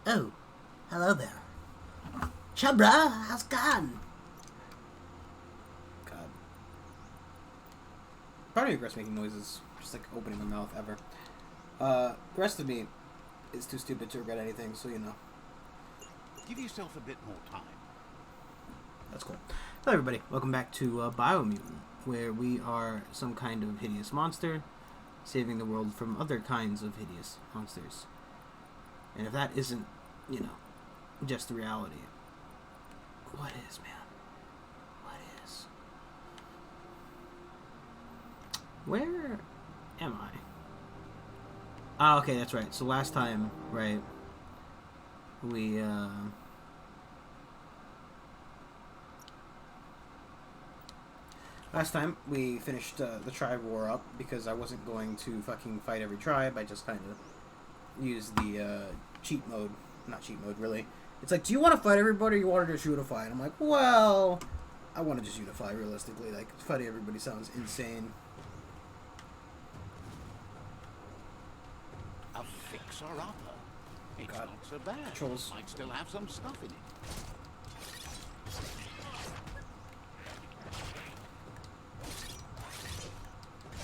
Oh, hello there. Chubra, how's it going? God. Part of me regrets making noises, just like opening my mouth ever. The rest of me is too stupid to regret anything, so you know. Give yourself a bit more time. That's cool. Hello everybody, welcome back to Biomutant, where we are some kind of hideous monster, saving the world from other kinds of hideous monsters. And if that isn't, you know, just the reality, what is, man? What is? Where am I? Ah, okay, that's right. So last time, right, we, last time we finished the tribe war up because I wasn't going to fucking fight every tribe. I just kind of used the cheat mode. Not cheat mode, really. It's like, do you want to fight everybody or you want to just unify? And I'm like, well, I want to just unify, realistically. Like, fighting everybody sounds insane. A fixer-upper. It's God. not so bad. Trolls. Might still have some stuff in it.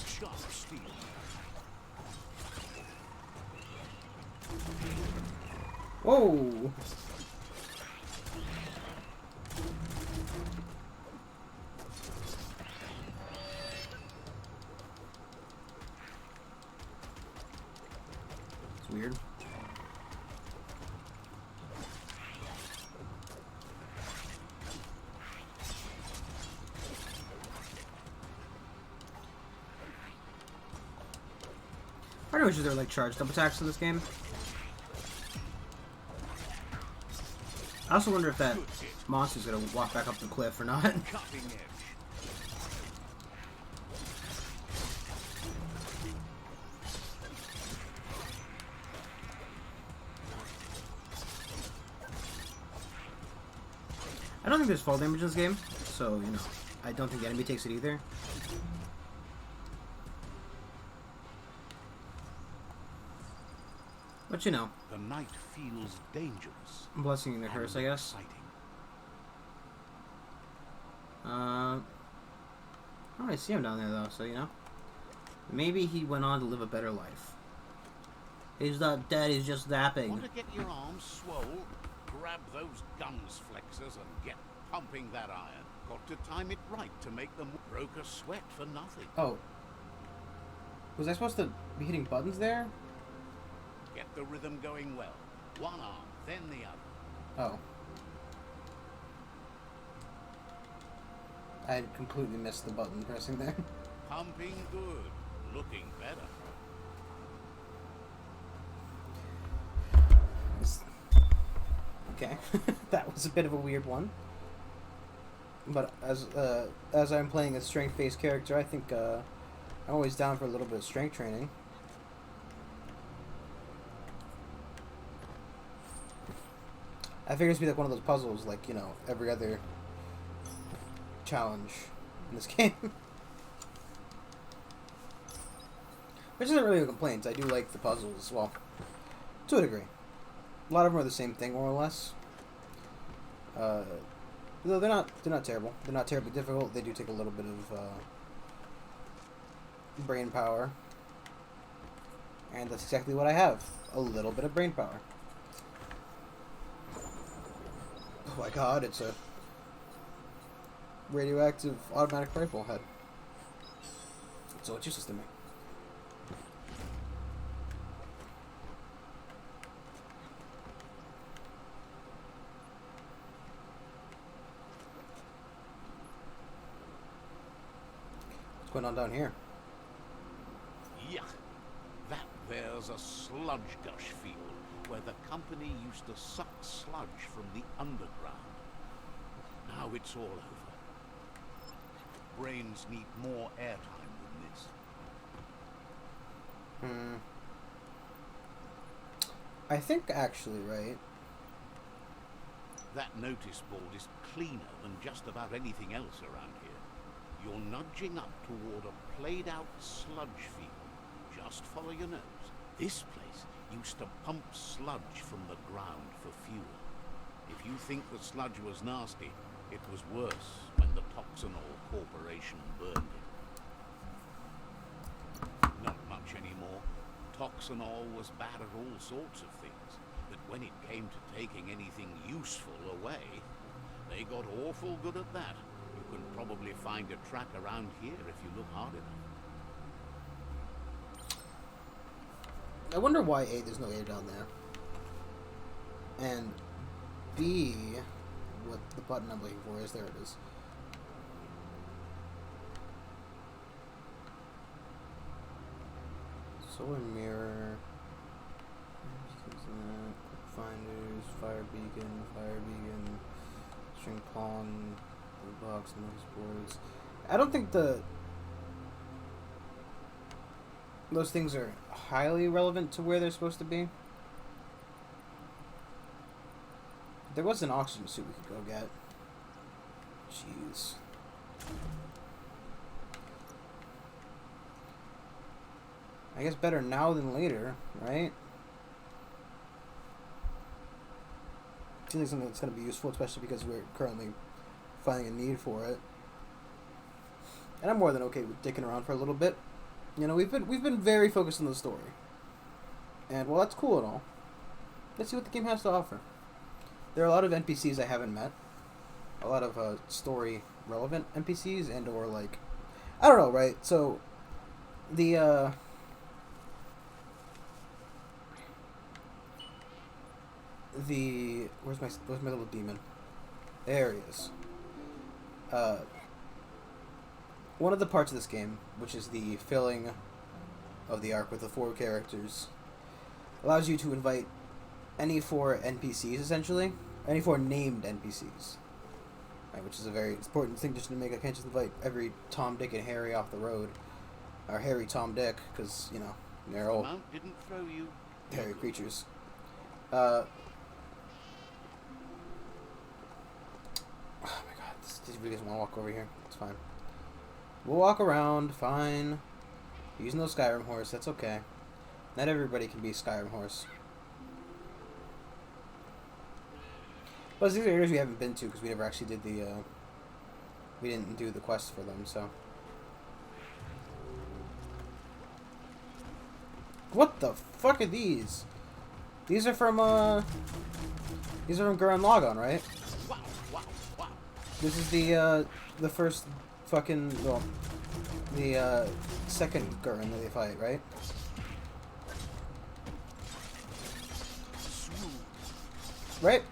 Sharp steel. Whoa! It's weird. I don't know if there are like charged up attacks in this game. I also wonder if that monster's gonna walk back up the cliff or not. Cutting edge. I don't think there's fall damage in this game, so, you know, I don't think the enemy takes it either. But, you know, The night feels dangerous. blessing and a curse, I guess. Exciting. I don't really see him down there, though, so, you know. Maybe he went on to live a better life. He's not dead, he's just zapping. Want to get your arms swole? Grab those guns flexors and get pumping that iron. Got to time it right to make them broke a sweat for nothing. Oh. Was I supposed to be hitting buttons there? Get the rhythm going well. One arm, then the other. Oh. I had completely missed the button pressing there. Pumping good. Looking better. Okay. That was a bit of a weird one. But as I'm playing a strength-based character, I think I'm always down for a little bit of strength training. I figure it's be like one of those puzzles, like, you know, every other challenge in this game. Which isn't really a complaint. I do like the puzzles as well, to a degree. A lot of them are the same thing, more or less. Though they're not terrible. They're not terribly difficult. They do take a little bit of brain power, and that's exactly what I have. A little bit of brain power. Oh my god, it's a radioactive automatic rifle head. So it's useless to me. What's going on down here? Yuck. That there's a sludge gush field where the company used to suck sludge from the underground. Now it's all over. Brains need more airtime than this. I think actually, right? That notice board is cleaner than just about anything else around here. You're nudging up toward a played-out sludge field. Just follow your nose. This place used to pump sludge from the ground for fuel. If you think the sludge was nasty, it was worse when the Toxanol Corporation burned it. Not much anymore. Toxanol was bad at all sorts of things, but when it came to taking anything useful away, they got awful good at that. You can probably find a track around here if you look hard enough. I wonder why A, there's no A down there. And B, what the button I'm looking for is. There it is. Solar mirror. Finders, fire beacon, string pong, blue box, noise boards. I don't think those things are highly relevant to where they're supposed to be. There was an oxygen suit we could go get. Jeez. I guess better now than later, right? I think something that's going to be useful, especially because we're currently finding a need for it. And I'm more than okay with dicking around for a little bit. You know, we've been very focused on the story. And while that's cool and all, let's see what the game has to offer. There are a lot of NPCs I haven't met. A lot of story relevant NPCs and or like, I don't know, right? So the where's my little demon? There he is. One of the parts of this game, which is the filling of the arc with the 4 characters, allows you to invite any 4 NPCs, essentially. Any 4 named NPCs. Right, which is a very important thing just to make. I can't just invite every Tom, Dick, and Harry off the road. Or Harry, Tom, Dick, because, you know, they're all didn't throw you. hairy creatures. Oh my god, this really doesn't want to walk over here. It's fine. We'll walk around, fine. Using no Skyrim horse, that's okay. Not everybody can be Skyrim horse. Plus, these are areas we haven't been to because we never actually did the, we didn't do the quest for them, so. What the fuck are these? These are from Gurren Lagann, right? Wow, wow, wow. This is the first fucking, well, the, second Gurren that they fight, right? Right?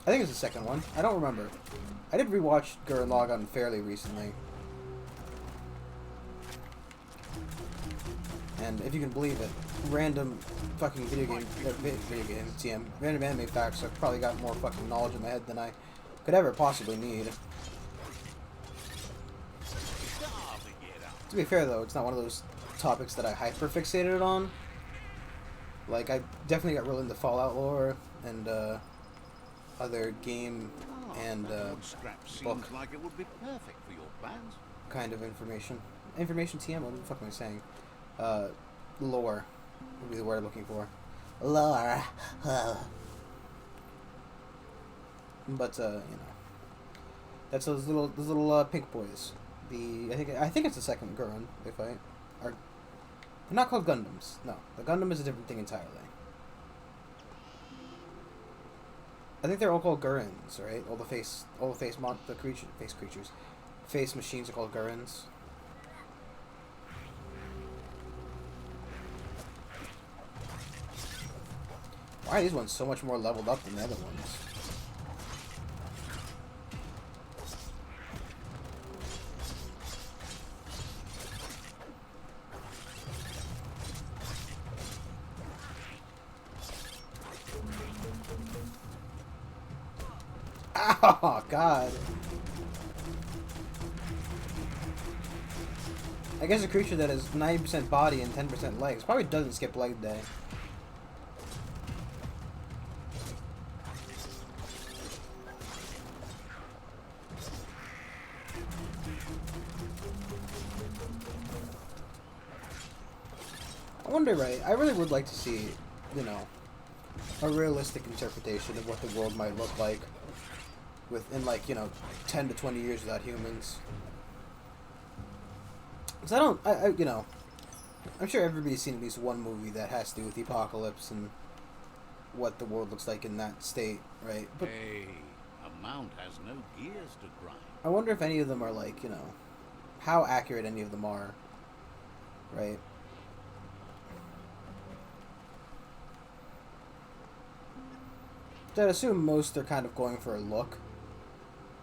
I think it's the second one. I don't remember. I did rewatch Gurren Lagann fairly recently. And if you can believe it, random fucking video game TM, random anime facts, I've probably got more fucking knowledge in my head than I could ever possibly need. To be fair though, it's not one of those topics that I hyper-fixated on. Like, I definitely got real into Fallout lore and, other game and scrap book seems like it would be perfect for your plans. kind of information. Information TM, what the fuck am I saying? Lore would be the word I'm looking for. Lore. But you know, that's those little pink boys. I think it's the second Gurren they fight. They're not called Gundams. No, the Gundam is a different thing entirely. I think they're all called Gurrens, right? All the face creatures. Face machines are called Gurrens. Why are these ones so much more leveled up than the other ones? Oh, God. I guess a creature that is 90% body and 10% legs probably doesn't skip leg day. I wonder, right? I really would like to see you know, a realistic interpretation of what the world might look like within, like, 10 to 20 years without humans. Because I'm sure everybody's seen at least one movie that has to do with the apocalypse and what the world looks like in that state, right? But Hey, a mount has no gears to grind. I wonder if any of them are, like, how accurate any of them are, right? So I'd assume most are kind of going for a look,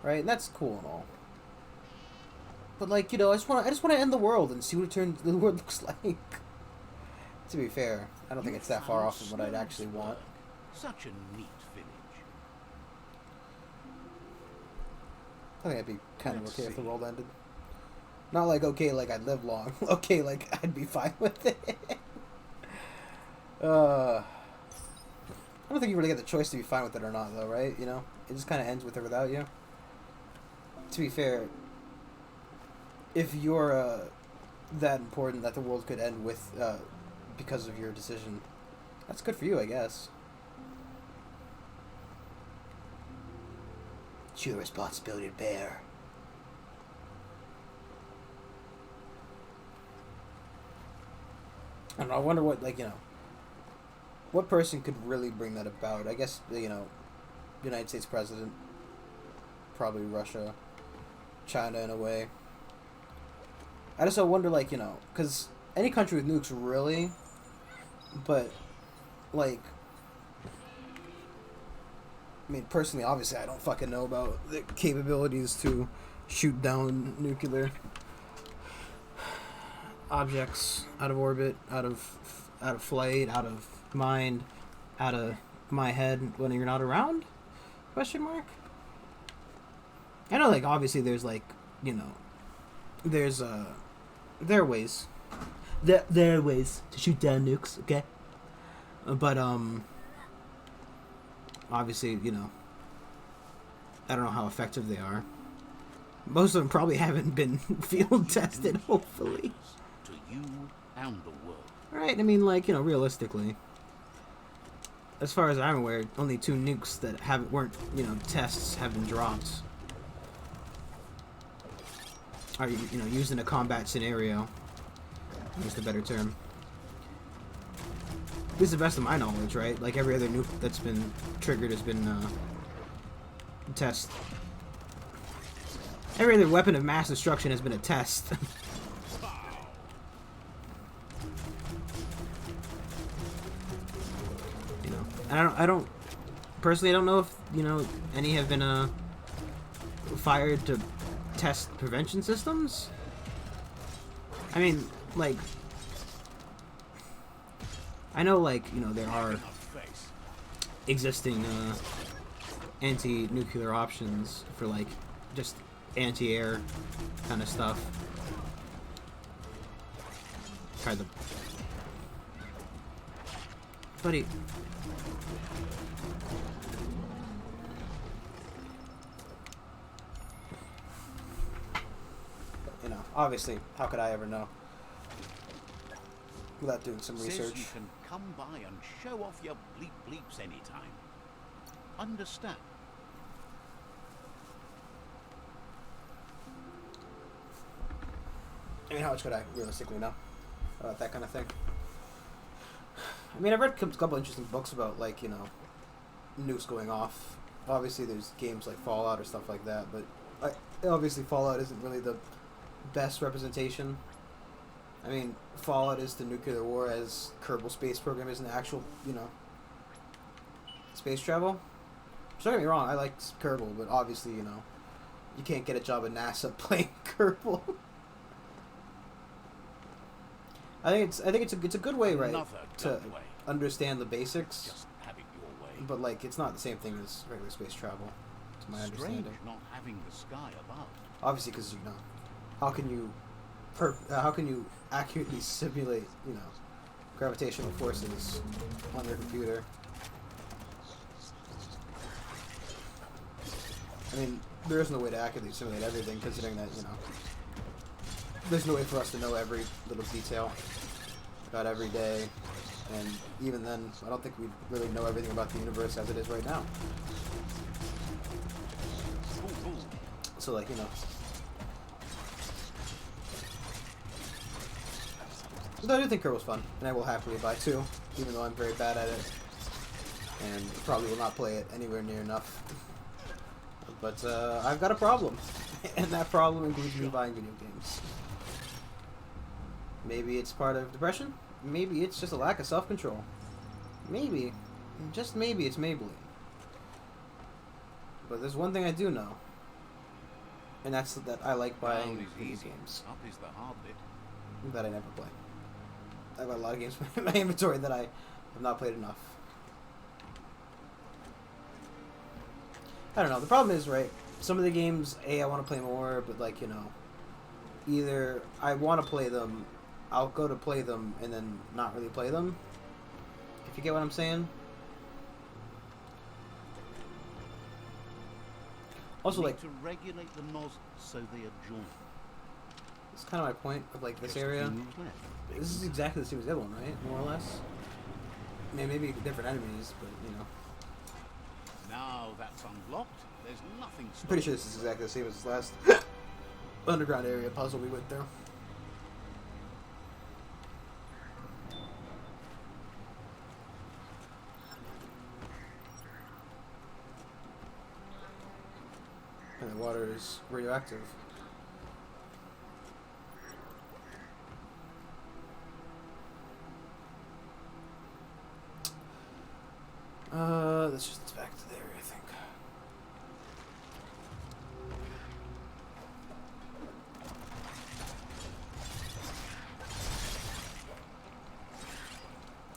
right? And that's cool and all. But, like, I just want to end the world and see what the world looks like. To be fair, I don't think it's that far off from what I'd actually want. Such a neat village. I think I'd be kind of okay if the world ended. Not like okay, like I'd live long. Okay, like I'd be fine with it. I don't think you really get the choice to be fine with it or not, though, right? It just kind of ends with or without you. To be fair, if you're that important that the world could end with because of your decision, that's good for you, I guess. It's your responsibility to bear. I don't know, I wonder what, what person could really bring that about? I guess, United States president, probably Russia, China in a way. I just wonder, because any country with nukes, really, but, personally, obviously, I don't fucking know about the capabilities to shoot down nuclear objects out of orbit, out of flight, out of mind, out of my head when you're not around? Question mark. I know, obviously, there's there's there are ways. There are ways to shoot down nukes, okay? But obviously, I don't know how effective they are. Most of them probably haven't been field tested, hopefully. To you and the world. Right, realistically. As far as I'm aware, only 2 nukes that weren't, tests have been dropped. Are, used in a combat scenario. That's the better term. At least the best of my knowledge, right? Like, every other nuke that's been triggered has been, test. Every other weapon of mass destruction has been a test. And I don't personally, I don't know if, any have been, fired to test prevention systems. I mean, I know, there are existing, anti-nuclear options for, just anti-air kind of stuff. Try the... Buddy... Obviously, how could I ever know? Without doing some research. Says you can come by and show off your bleep bleeps anytime. Understand? How much could I realistically know about that kind of thing? I've read a couple interesting books about, nukes going off. Obviously, there's games like Fallout or stuff like that, but obviously Fallout isn't really the best representation. Fallout is the nuclear war as Kerbal Space Program is an actual, space travel. Don't get me wrong, I like Kerbal, but obviously, you can't get a job at NASA playing Kerbal. I think it's a good way, right, to understand the basics. Just have it your way. But it's not the same thing as regular space travel, to my understanding. Strange not having the sky above. Obviously, because how can you accurately simulate gravitational forces on your computer? There is no way to accurately simulate everything, considering that there's no way for us to know every little detail about every day, And even then, I don't think we really know everything about the universe as it is right now. So, like, you know. But I do think Kerr was fun, and I will happily buy 2, even though I'm very bad at it. And probably will not play it anywhere near enough. But I've got a problem, and that problem includes me buying video games. Maybe it's part of depression. Maybe it's just a lack of self-control. Maybe, just maybe, it's Maybelline. But there's one thing I do know, and that's that I like buying video games. Up is the hard bit. That I never play. I've got a lot of games in my inventory that I have not played enough. I don't know. The problem is, right, some of the games, I want to play more, but, like, you know, either I want to play them, I'll go to play them, and then not really play them. If you get what I'm saying? Also, like, to regulate the nozzles so they adjoin. it's kind of my point of, like, this area. This is exactly the same as the other one, right? More or less. I mean, maybe different enemies, but, you know. Now that's unlocked, there's nothing I'm pretty sure this is exactly the same as the last underground area puzzle we went through. And the water is radioactive. Let's just back to the area, I think.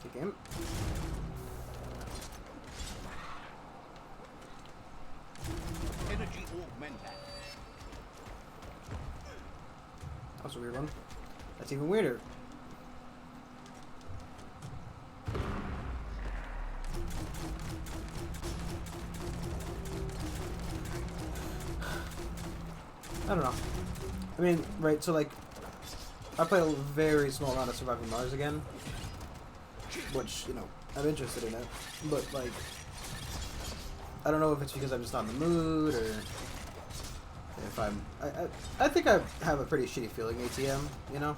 Take him. Energy augmented. That's a weird one. That's even weirder. I don't know. I mean, right, so, like, I played a very small amount of Surviving Mars again, which, you know, I'm interested in it, but, like, I don't know if it's because I'm just not in the mood, or if I'm... I think I have a pretty shitty feeling ATM, you know?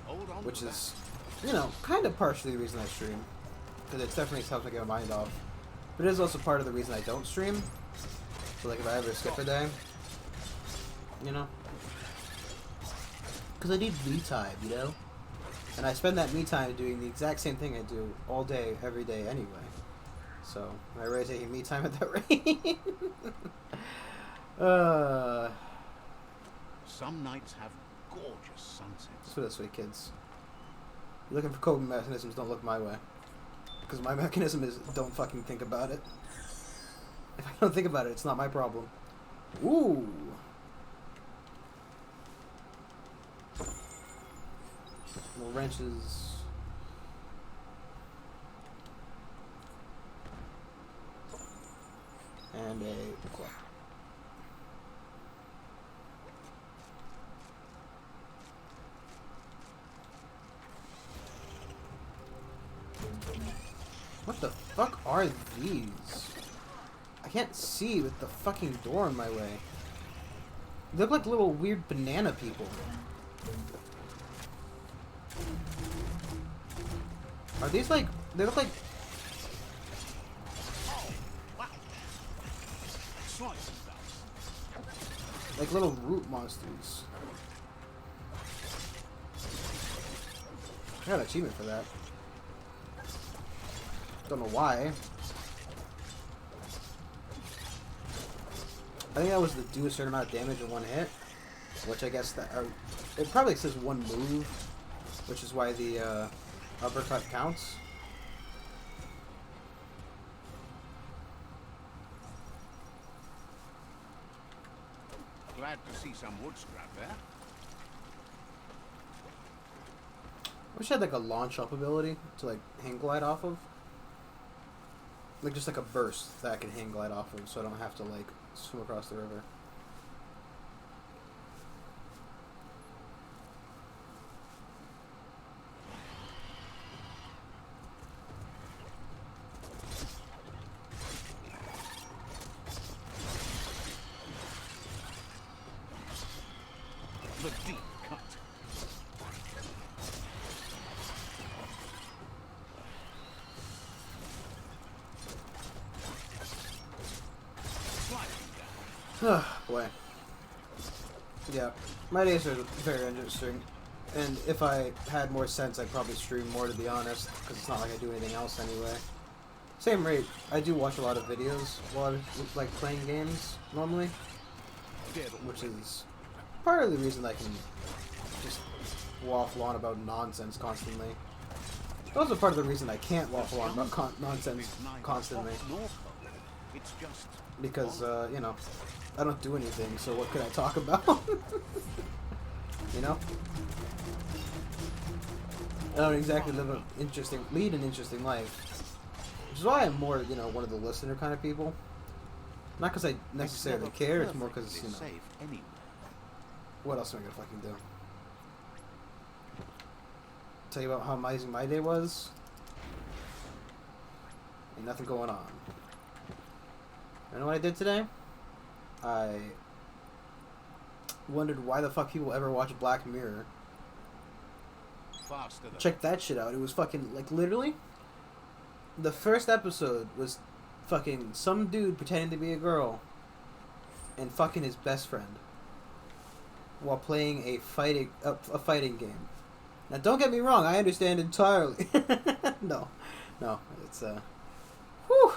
Hold on, Which is, you know, kind of partially the reason I stream, because it's definitely helps me get my mind off, but it is also part of the reason I don't stream. So, like, if I ever skip a day, you know? Because I need me time, you know? And I spend that me time doing the exact same thing I do all day, every day anyway. So, am I really taking me time at that rate? Some nights have gorgeous sunsets. Let's put it this way, kids. You're looking for coping mechanisms, don't look my way. Because my mechanism is, don't fucking think about it. If I don't think about it, it's not my problem. Ooh! More wrenches. And a clock. What the fuck are these? I can't see with the fucking door in my way. They look like little weird banana people. Are these like... They look like... Like little root monsters. I got an achievement for that. Don't know why. I think that was to do a certain amount of damage in one hit. Which I guess that... it probably says one move. Which is why the uppercut counts. Glad to see some wood scrap there. I wish I had like a launch up ability to like hang glide off of. Like just like a burst that I can hang glide off of so I don't have to like swim across the river. deep cut. Sliding down. Oh, boy. Yeah, my days are very interesting. And if I had more sense, I'd probably stream more, to be honest, because it's not like I do anything else anyway. Same rate, I do watch a lot of videos while I'm, like, playing games, normally. Which is part of the reason I can just waffle on about nonsense constantly. It's also part of the reason I can't waffle on about nonsense constantly. Because, you know, I don't do anything, so what could I talk about? You know? I don't exactly lead an interesting life. Which is why I'm more, you know, one of the listener kind of people. Not because I necessarily care, it's more because, you know, what else am I gonna fucking do? Tell you about how amazing my day was? Ain't nothing going on. You know what I did today? I wondered why the fuck people ever watch Black Mirror. Check that shit out. It was fucking, like, literally, the first episode was fucking some dude pretending to be a girl and fucking his best friend while playing a fighting game. Now, don't get me wrong, I understand entirely. No, it's whew.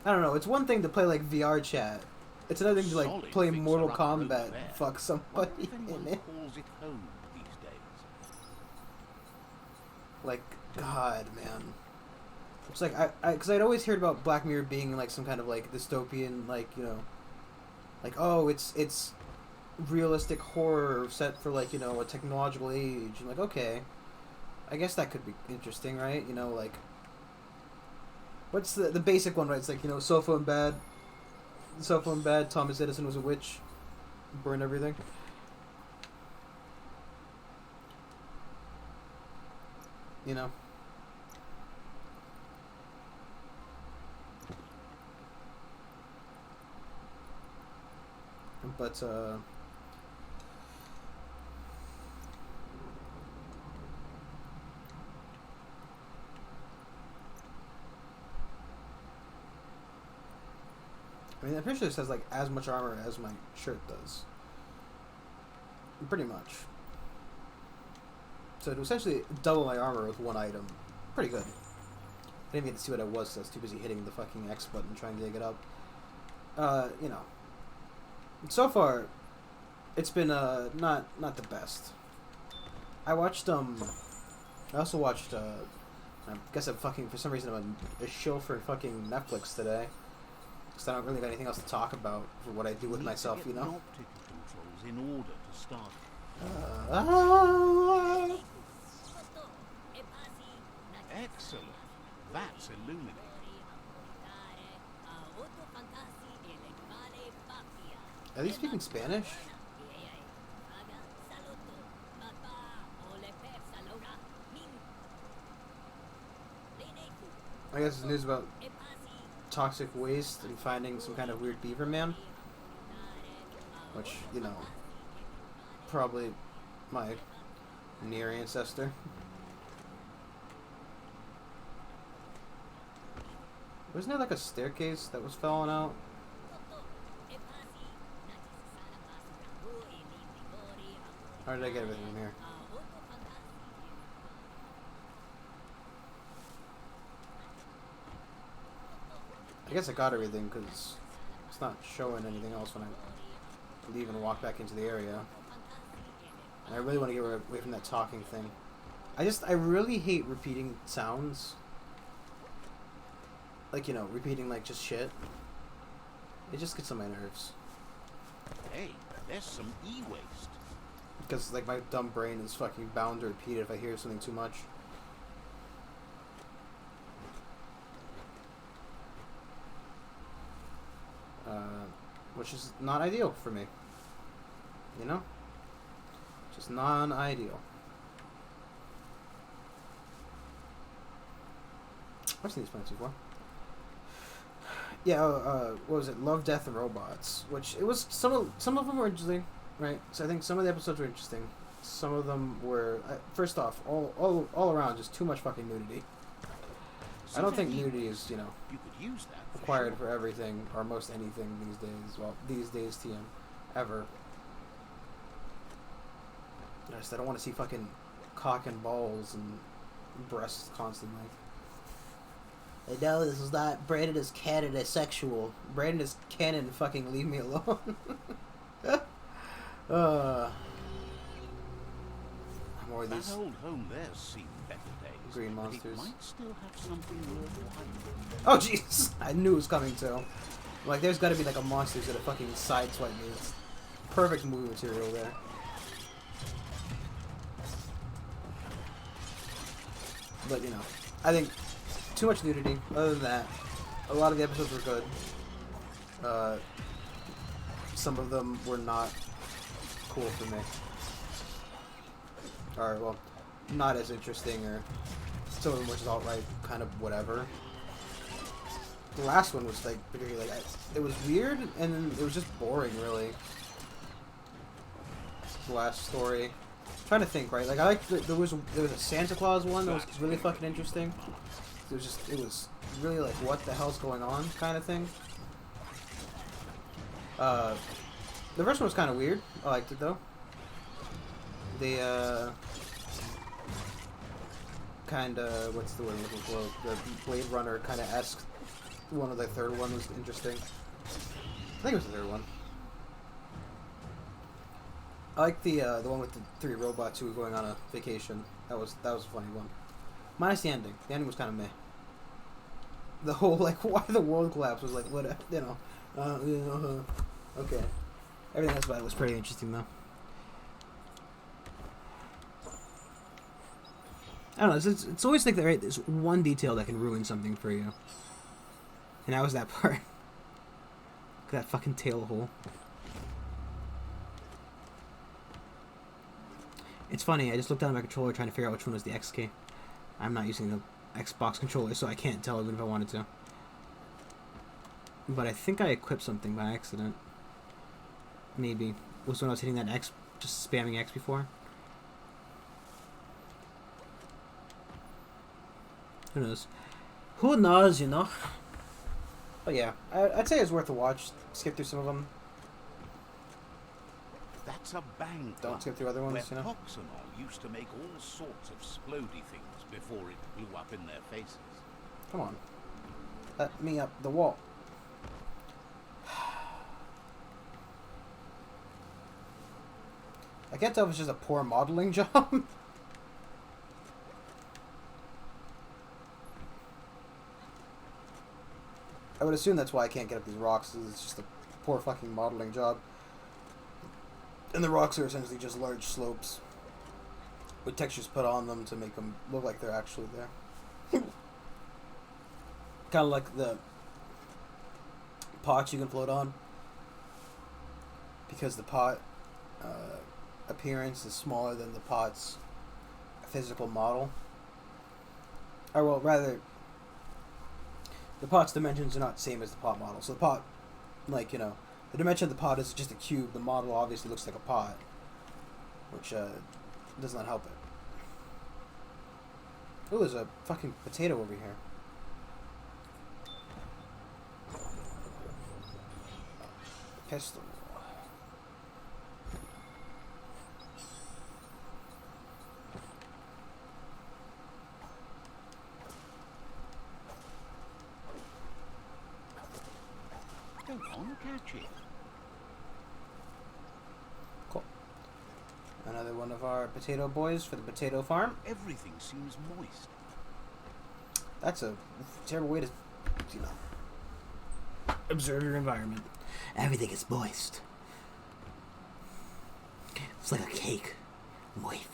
I don't know. It's one thing to play like VR chat. It's another thing to like play Mortal Kombat and fuck somebody in it. Like, God, man. It's like because I'd always heard about Black Mirror being like some kind of like dystopian, like, you know, like, oh, it's realistic horror set for, like, you know, a technological age. I'm like, okay, I guess that could be interesting, right? You know, like, what's the basic one, right? It's like, you know, cell phone bad, Thomas Edison was a witch, burned everything. You know. But, I mean, I'm pretty sure this has, like, as much armor as my shirt does. Pretty much. So to essentially double my armor with one item, pretty good. I didn't even get to see what it was, so I was too busy hitting the fucking X button trying to dig it up. You know. So far, it's been, not the best. I watched, I also watched, I guess I'm fucking, for some reason, I'm on a show for fucking Netflix today. Because I don't really got anything else to talk about for what I do with myself, you know? In order to start. Excellent. That's illuminating. Are they speaking Spanish? I guess it's news about toxic waste and finding some kind of weird beaver man. Which, you know, probably my near ancestor. Wasn't there like a staircase that was falling out? How did I get everything in here? I guess I got everything because it's not showing anything else when I leave and walk back into the area. And I really want to get away from that talking thing. I really hate repeating sounds. Like, you know, repeating like just shit. It just gets on my nerves. Hey, there's some e-waste. Because, like, my dumb brain is fucking bound to repeat it if I hear something too much. Which is not ideal for me. You know? Just non-ideal. I've seen these plants before. Yeah, what was it? Love, Death, and Robots. Which, it was, some of them were interesting. right? So I think some of the episodes were interesting. Some of them were, first off, all around, just too much fucking nudity. I don't think nudity is, you could use that required for everything or most anything these days. Well, these days, TM, ever. I don't want to see fucking cock and balls and breasts constantly. I know this is not. Brandon is canon as sexual. Brandon is canon. Fucking leave me alone. More of these. That old home there's seen better days. Green monsters. It might still have something worthwhile. Oh jeez, I knew it was coming too. Like, there's got to be like a monster that's gonna fucking sideswipe me. It's perfect movie material there. But you know, I think too much nudity. Other than that, a lot of the episodes were good. Some of them were not cool for me. Or, well, not as interesting, or some of them were just outright kind of whatever. The last one was like particularly like it was weird, and then it was just boring, really. The last story. I'm trying to think, right? Like I liked there was a Santa Claus one that was really fucking interesting. It was really like what the hell's going on kind of thing. The first one was kind of weird. I liked it though. The kind of what's the word I'm looking for? The Blade Runner kind of esque one of the third one was interesting. I think it was the third one. I like the one with the 3 robots who were going on a vacation. That was a funny one. Minus the ending. The ending was kind of meh. The whole like why the world collapse was like what okay. Everything else about it was pretty interesting though. I don't know. It's always like that, right? There's one detail that can ruin something for you, and that was that part. That fucking tail hole. It's funny. I just looked down at my controller trying to figure out which one was the X key. I'm not using the Xbox controller, so I can't tell even if I wanted to. But I think I equipped something by accident. Maybe. Was when I was hitting that X, just spamming X before. Who knows? Who knows, you know? But yeah, I'd say it's worth a watch. Skip through some of them. That's a bang. Don't skip through other ones, you know? Proxenol used to make all sorts of splody things before it blew up in their faces. Come on. Let me up the wall. I can't tell if it's just a poor modeling job. I would assume that's why I can't get up these rocks. It's just a poor fucking modeling job. And the rocks are essentially just large slopes with textures put on them to make them look like they're actually there. Kind of like the pots you can float on. Because the pot appearance is smaller than the pot's physical model. Or, well, rather, the pot's dimensions are not the same as the pot model. So the pot, like, you know, the dimension of the pot is just a cube. The model obviously looks like a pot, which does not help it. Oh, there's a fucking potato over here. Pistol. Go on, catch it. Cool. Another one of our potato boys for the potato farm. Everything seems moist. That's a terrible way to, you know, observe your environment. Everything is moist. It's like a cake. Moist.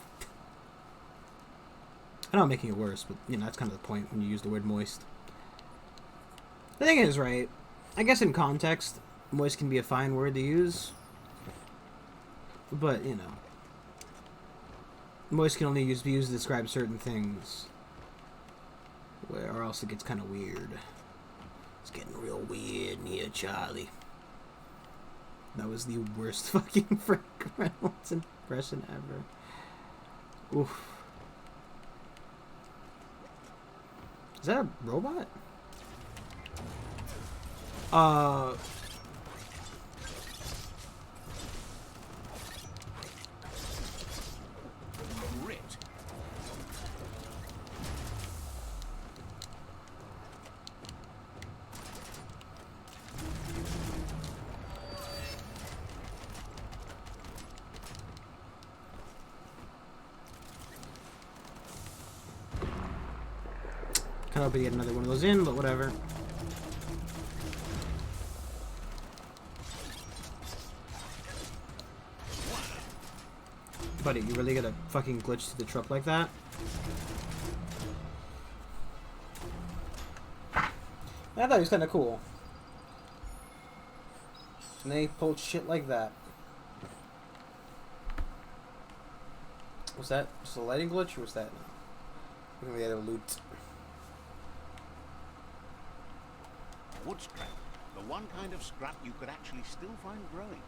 I know I'm making it worse, but, you know, that's kind of the point when you use the word moist. The thing is, right, I guess in context, moist can be a fine word to use. But, you know, moist can only be used to describe certain things. Or else it gets kind of weird. It's getting real weird in here, Charlie. That was the worst fucking prank Reynolds impression ever. Oof. Is that a robot? Grit. Kind of hope we get another one of those in, but whatever. Buddy, you really gotta fucking glitch to the truck like that? I thought he was kind of cool. And they pulled shit like that. Was that just a lighting glitch, or was that... I think we had a loot. Wood scrap. The one kind of scrap you could actually still find growing.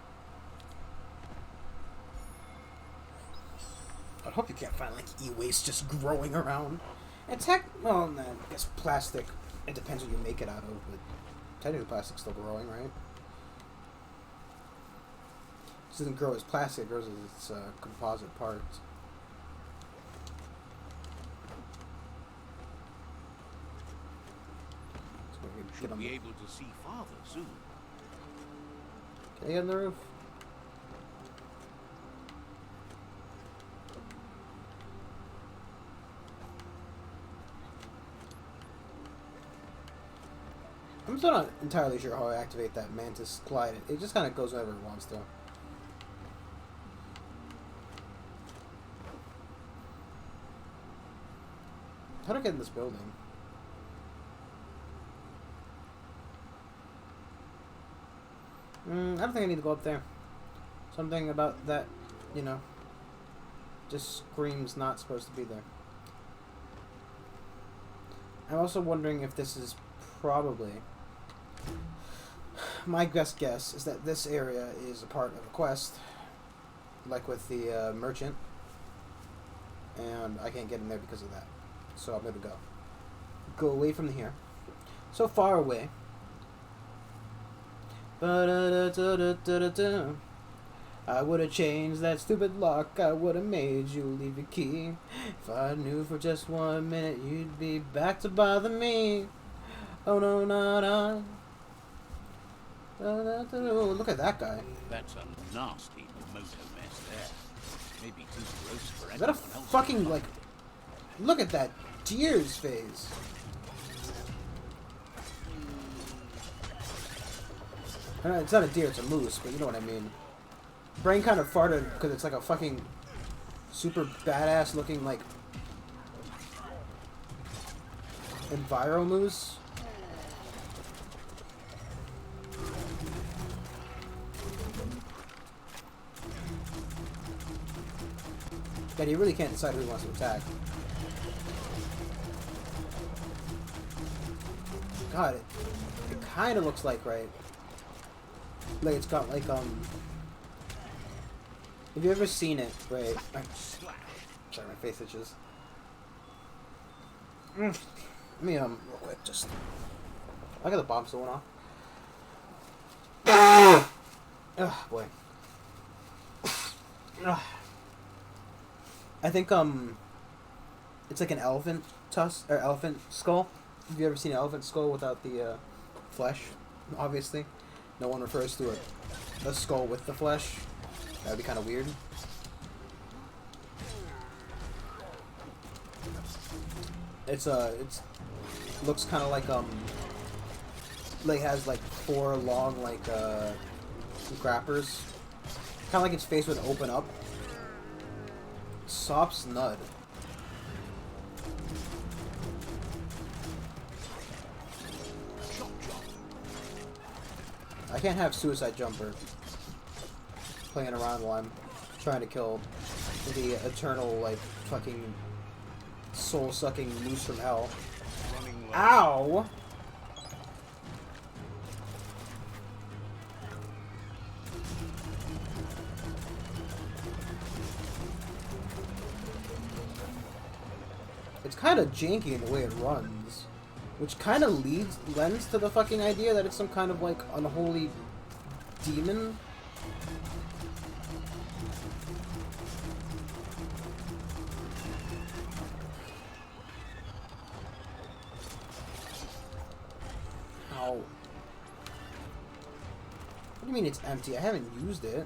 I hope you can't find like e-waste just growing around. It's well, no, I guess plastic. It depends what you make it out of, but technically plastic's still growing, right? It doesn't grow as plastic; it grows as its composite parts. Should be able to see farther soon. Can I get on the roof? I'm still not entirely sure how I activate that mantis glide. It just kind of goes wherever it wants to. How do I get in this building? I don't think I need to go up there. Something about that, you know, just screams not supposed to be there. I'm also wondering if this is probably... My best guess is that this area is a part of a quest, like with the merchant, and I can't get in there because of that. So I'm gonna go away from here. So far away. I would have changed that stupid lock. I would have made you leave your key. If I knew for just 1 minute you'd be back to bother me. Oh no, not on. Look at that guy. That's a nasty motor mess there. Maybe too gross for Is that a anyone else. fucking, like... Look at that deer's face. It's not a deer, it's a moose, but you know what I mean. Brain kind of farted because it's like a fucking super badass looking, like, Enviro moose. But he really can't decide who he wants to attack. God, it kind of looks like, right? Like it's got like, have you ever seen it, right? Sorry, my face itches. Let me, real quick, just... I got the bomb still went off. Oh, boy. I think, it's like an elephant tusk, or elephant skull. Have you ever seen an elephant skull without the, flesh? Obviously. No one refers to a skull with the flesh. That would be kind of weird. It's looks kind of like has like 4 long like grappers. Kind of like its face would open up. Sop's Nud. I can't have Suicide Jumper playing around while I'm trying to kill the eternal, like, fucking soul-sucking moose from hell. Ow! It's kind of janky in the way it runs, which kind of lends to the fucking idea that it's some kind of like unholy demon. Ow. What do you mean it's empty? I haven't used it.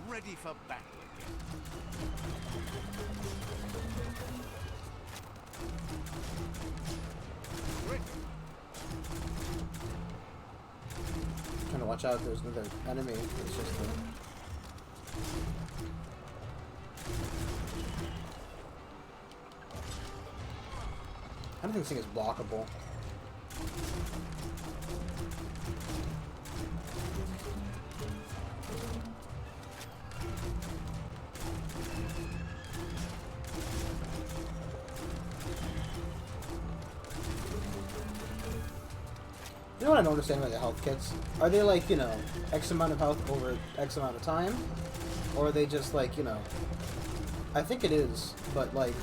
Ready for battle again. Trying to watch out if there's another enemy. It's just I don't think this thing is blockable. You know what I don't understand about the health kits? Are they like, you know, X amount of health over X amount of time? Or are they just like, you know... I think it is, but like...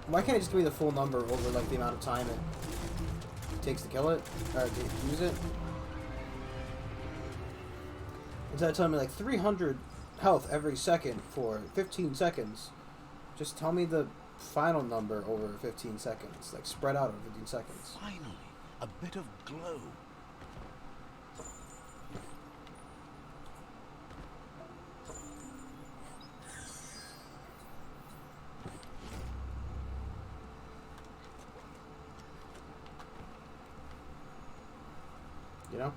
Why can't it just be the full number over like the amount of time it takes to kill it? Or to use it? Instead of telling me like 300 health every second for 15 seconds, just tell me the final number over 15 seconds. Like spread out over 15 seconds. Finally, a bit of glow. You know?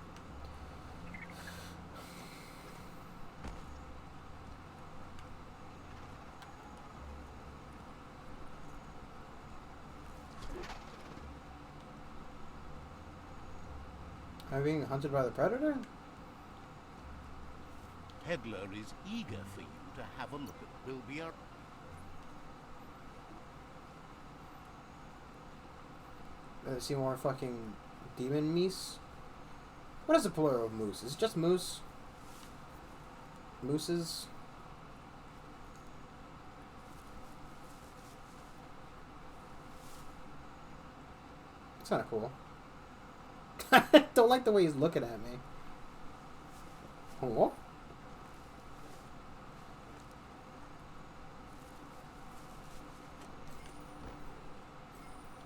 Am I being hunted by the predator? Peddler is eager for you to have a look at Wilbur. See more fucking demon meese? What is the plural of moose? Is it just moose? Mooses? It's kind of cool. I don't like the way he's looking at me. What?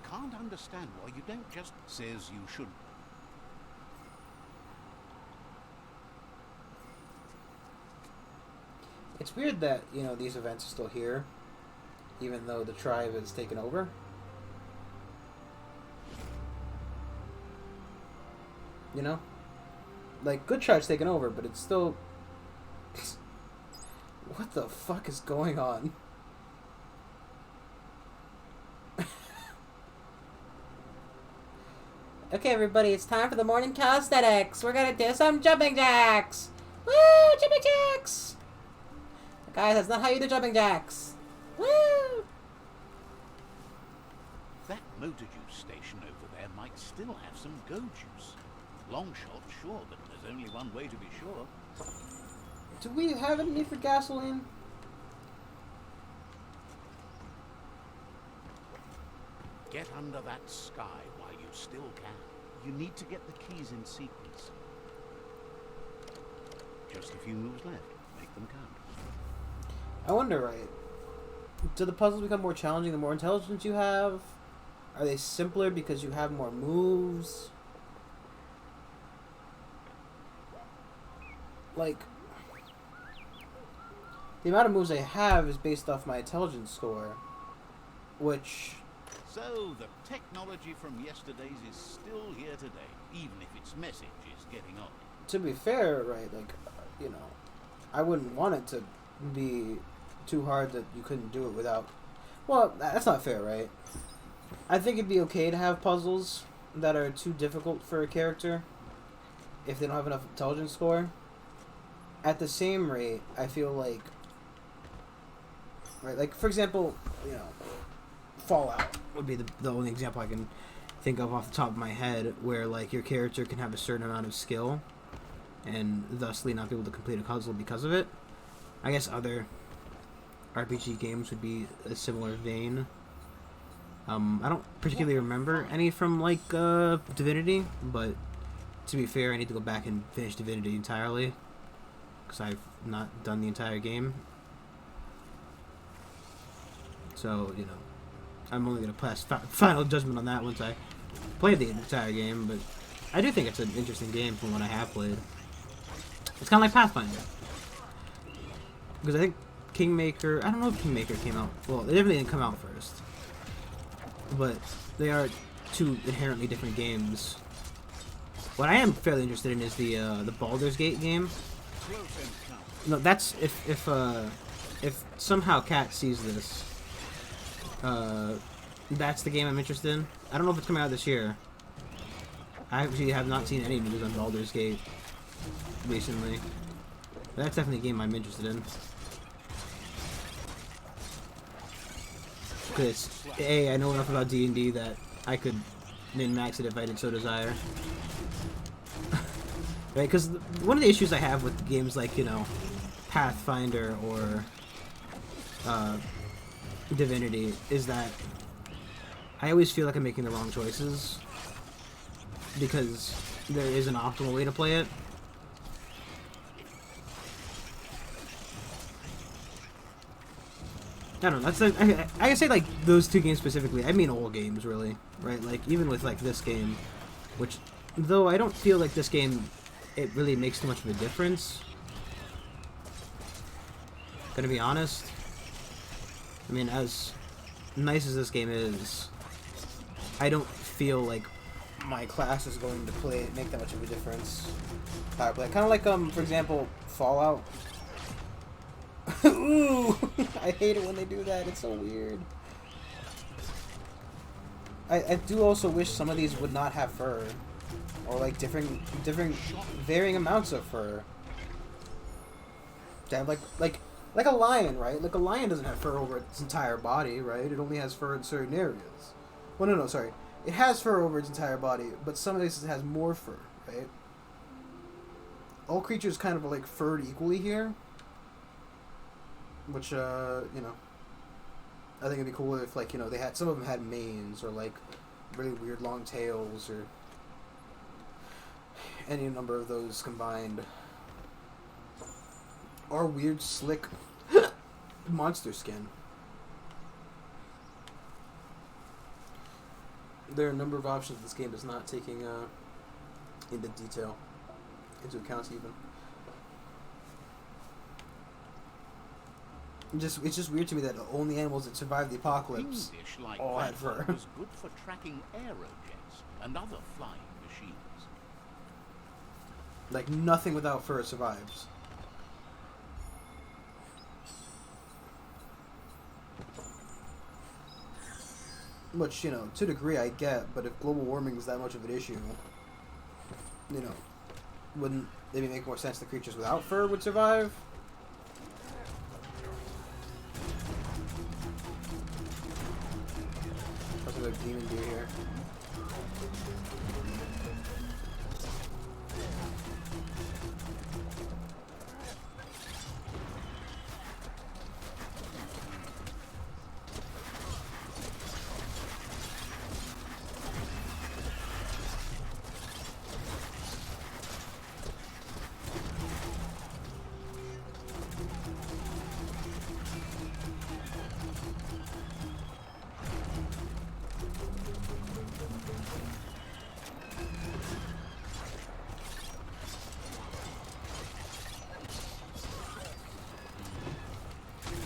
Can't understand why you don't just says you should. It's weird that, you know, these events are still here, even though the tribe has taken over. You know? Like, good tribe's taken over, but it's still... What the fuck is going on? Okay, everybody, it's time for the morning calisthenics. We're gonna do some jumping jacks! Woo! Jumping jacks! Guys, that's not how you do jumping jacks. Woo! That motor juice station over there might still have some go juice. Long shot, sure, but there's only one way to be sure. Do we have any need for gasoline? Get under that sky while you still can. You need to get the keys in sequence. Just a few moves left. Make them count. I wonder, right? Do the puzzles become more challenging the more intelligence you have? Are they simpler because you have more moves? Like, the amount of moves I have is based off my intelligence score, which... So, the technology from yesterday's is still here today, even if its message is getting on. To be fair, right, like, you know, I wouldn't want it to be too hard that you couldn't do it without... Well, that's not fair, right? I think it'd be okay to have puzzles that are too difficult for a character if they don't have enough intelligence score. At the same rate, I feel like... Right, like, for example, you know, Fallout would be the only example I can think of off the top of my head where, like, your character can have a certain amount of skill and thusly not be able to complete a puzzle because of it. I guess other RPG games would be a similar vein. I don't particularly remember any from like Divinity, but to be fair, I need to go back and finish Divinity entirely because I've not done the entire game. So you know, I'm only gonna pass final judgment on that once I play the entire game. But I do think it's an interesting game from what I have played. It's kind of like Pathfinder because I think Kingmaker. I don't know if Kingmaker came out. Well, they definitely didn't come out first, but they are two inherently different games. What I am fairly interested in is the Baldur's Gate game. No, that's if somehow Kat sees this, that's the game I'm interested in. I don't know if it's coming out this year. I actually have not seen any news on Baldur's Gate recently. But that's definitely a game I'm interested in. Because I know enough about D&D that I could min-max it if I did so desire. Right, because one of the issues I have with games like, you know, Pathfinder or Divinity is that I always feel like I'm making the wrong choices because there is an optimal way to play it. I don't know, that's like, I can say like those two games specifically, I mean all games really, right? Like even with like this game, which though I don't feel like this game it really makes too much of a difference. Gonna be honest. I mean, as nice as this game is, I don't feel like my class is going to make that much of a difference. Power play, kind of like for example, Fallout. Ooh, I hate it when they do that. It's so weird. I do also wish some of these would not have fur. Or like different varying amounts of fur. Damn, like a lion, right? Like a lion doesn't have fur over its entire body, right? It only has fur in certain areas. Well, no, sorry. It has fur over its entire body, but some places it has more fur, right? All creatures kind of are like furred equally here. Which, you know, I think it'd be cool if, like, you know, they had some of them had manes or like really weird long tails or any number of those combined. Or weird, slick monster skin. There are a number of options this game is not taking into detail, into account even. It's just weird to me that the only animals that survived the apocalypse Like all had fur. was good for tracking aerojets and other flying machines. Like, nothing without fur survives. Which, you know, to a degree I get, but if global warming is that much of an issue, you know, wouldn't maybe make more sense the creatures without fur would survive? What's another demon do here?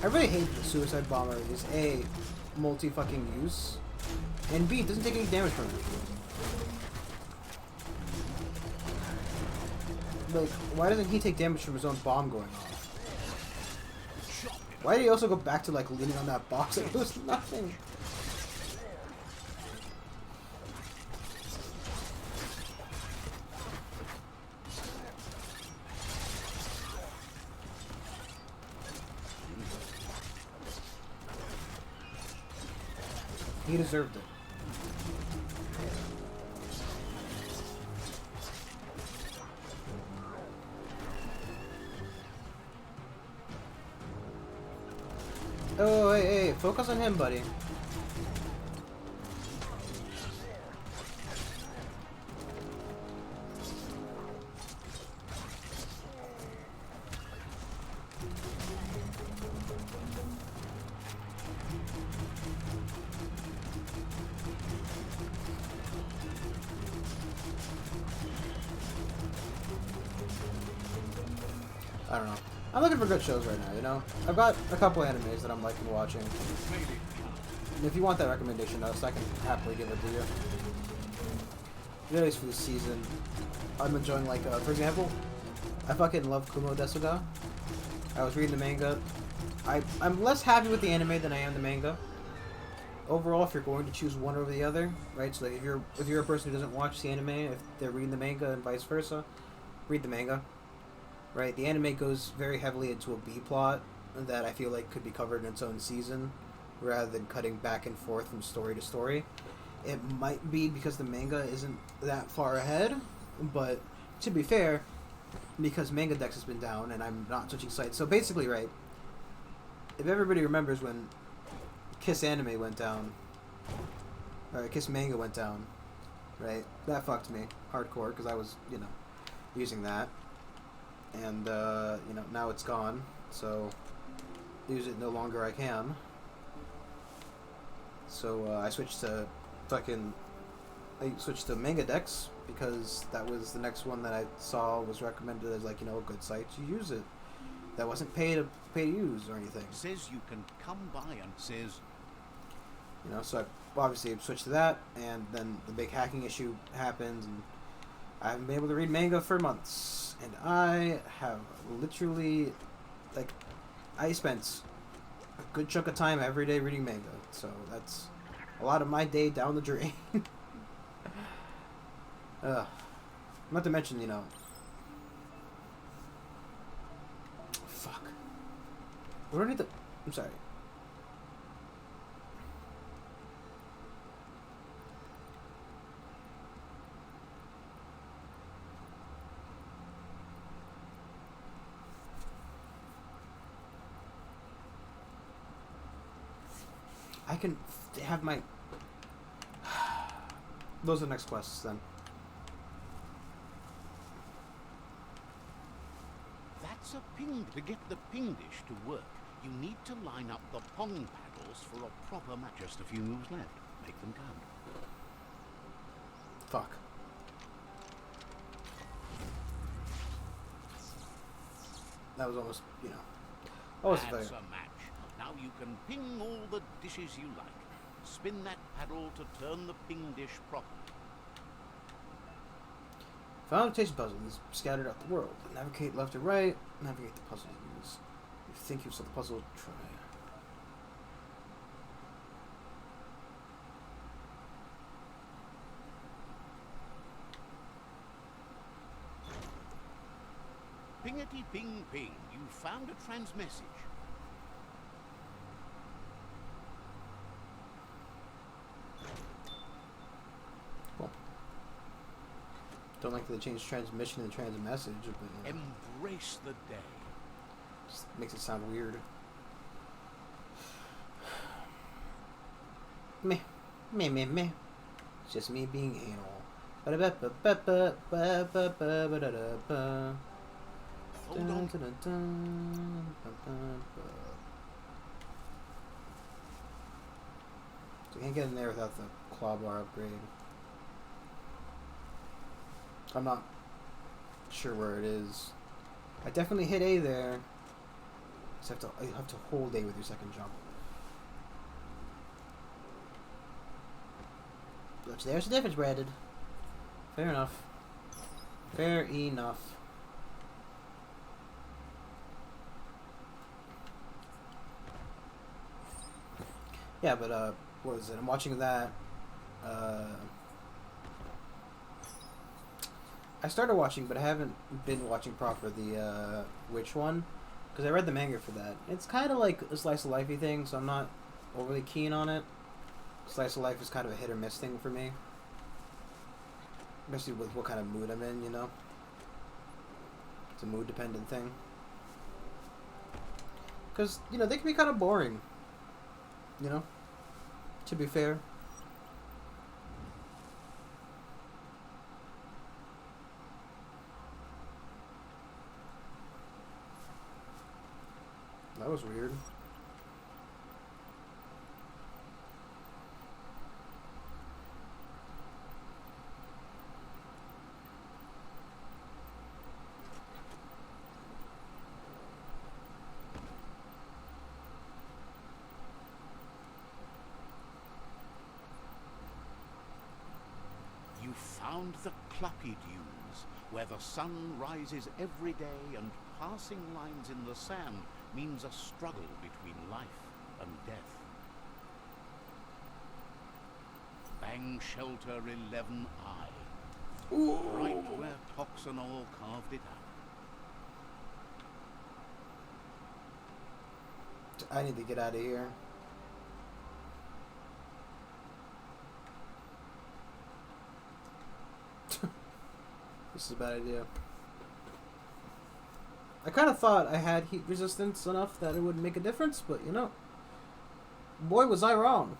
I really hate the suicide bomber is A, multi-fucking use, and B, doesn't take any damage from it. Like, why doesn't he take damage from his own bomb going off? Why did he also go back to, like, leaning on that box? Like, it was nothing. He deserved it. Oh, hey, focus on him, buddy. I don't know. I'm looking for good shows right now, you know? I've got a couple animes that I'm liking watching. And if you want that recommendation, I can happily give it to you. At least for this season, I'm enjoying, like, for example, I fucking love Kumo Desuga. I was reading the manga. I'm less happy with the anime than I am the manga. Overall, if you're going to choose one over the other, right? So like if you're a person who doesn't watch the anime, if they're reading the manga and vice versa, read the manga. Right? The anime goes very heavily into a B plot that I feel like could be covered in its own season, rather than cutting back and forth from story to story. It might be because the manga isn't that far ahead, but to be fair, because Manga Dex has been down and I'm not switching sites. So basically, right, if everybody remembers when Kiss Anime went down, or Kiss Manga went down, right, that fucked me hardcore because I was, using that. And, now it's gone, so use it no longer I can. So I switched to Manga Dex because that was the next one that I saw was recommended as, like, a good site to use it. That wasn't pay to use or anything. Says you can come by and says... So I obviously switched to that, and then the big hacking issue happened, and I haven't been able to read manga for months. And I have literally, I spent a good chunk of time every day reading manga. So that's a lot of my day down the drain. Not to mention, fuck. What do I need to... I'm sorry. I can have my... Those are the next quests, then. That's a ping. To get the ping dish to work, you need to line up the pong paddles for a proper match. Just a few moves left. Make them count. Fuck. That was almost, almost That's fair. a match. Now you can ping all the dishes you like. Spin that paddle to turn the ping dish properly. Found taste puzzles scattered out the world. Navigate left or right. Navigate the puzzles. You think you've solved the puzzle, try. Pingety ping ping. You found a trans message. Cool. Don't like that they changed transmission and trans message, but Embrace the day. just makes it sound weird. Meh. Meh. It's just me being anal. Hold on. So I can't get in there without the claw bar upgrade. I'm not sure where it is. I definitely hit A there. So you have to hold A with your second jump. Which there's the difference, Brandon. Fair enough. Fair enough. Yeah, but what is it? I'm watching that. I started watching, but I haven't been watching proper the Witch one, because I read the manga for that. It's kind of like a slice of lifey thing, so I'm not overly keen on it. Slice of life is kind of a hit or miss thing for me, especially with what kind of mood I'm in. It's a mood dependent thing. Because they can be kind of boring. To be fair. That was weird. found the Cluppy Dunes, where the sun rises every day and passing lines in the sand means a struggle between life and death. Bang Shelter 11I, right where Toxanol carved it out. I need to get out of here. This is a bad idea. I kind of thought I had heat resistance enough that it would make a difference, but you know, boy was I wrong.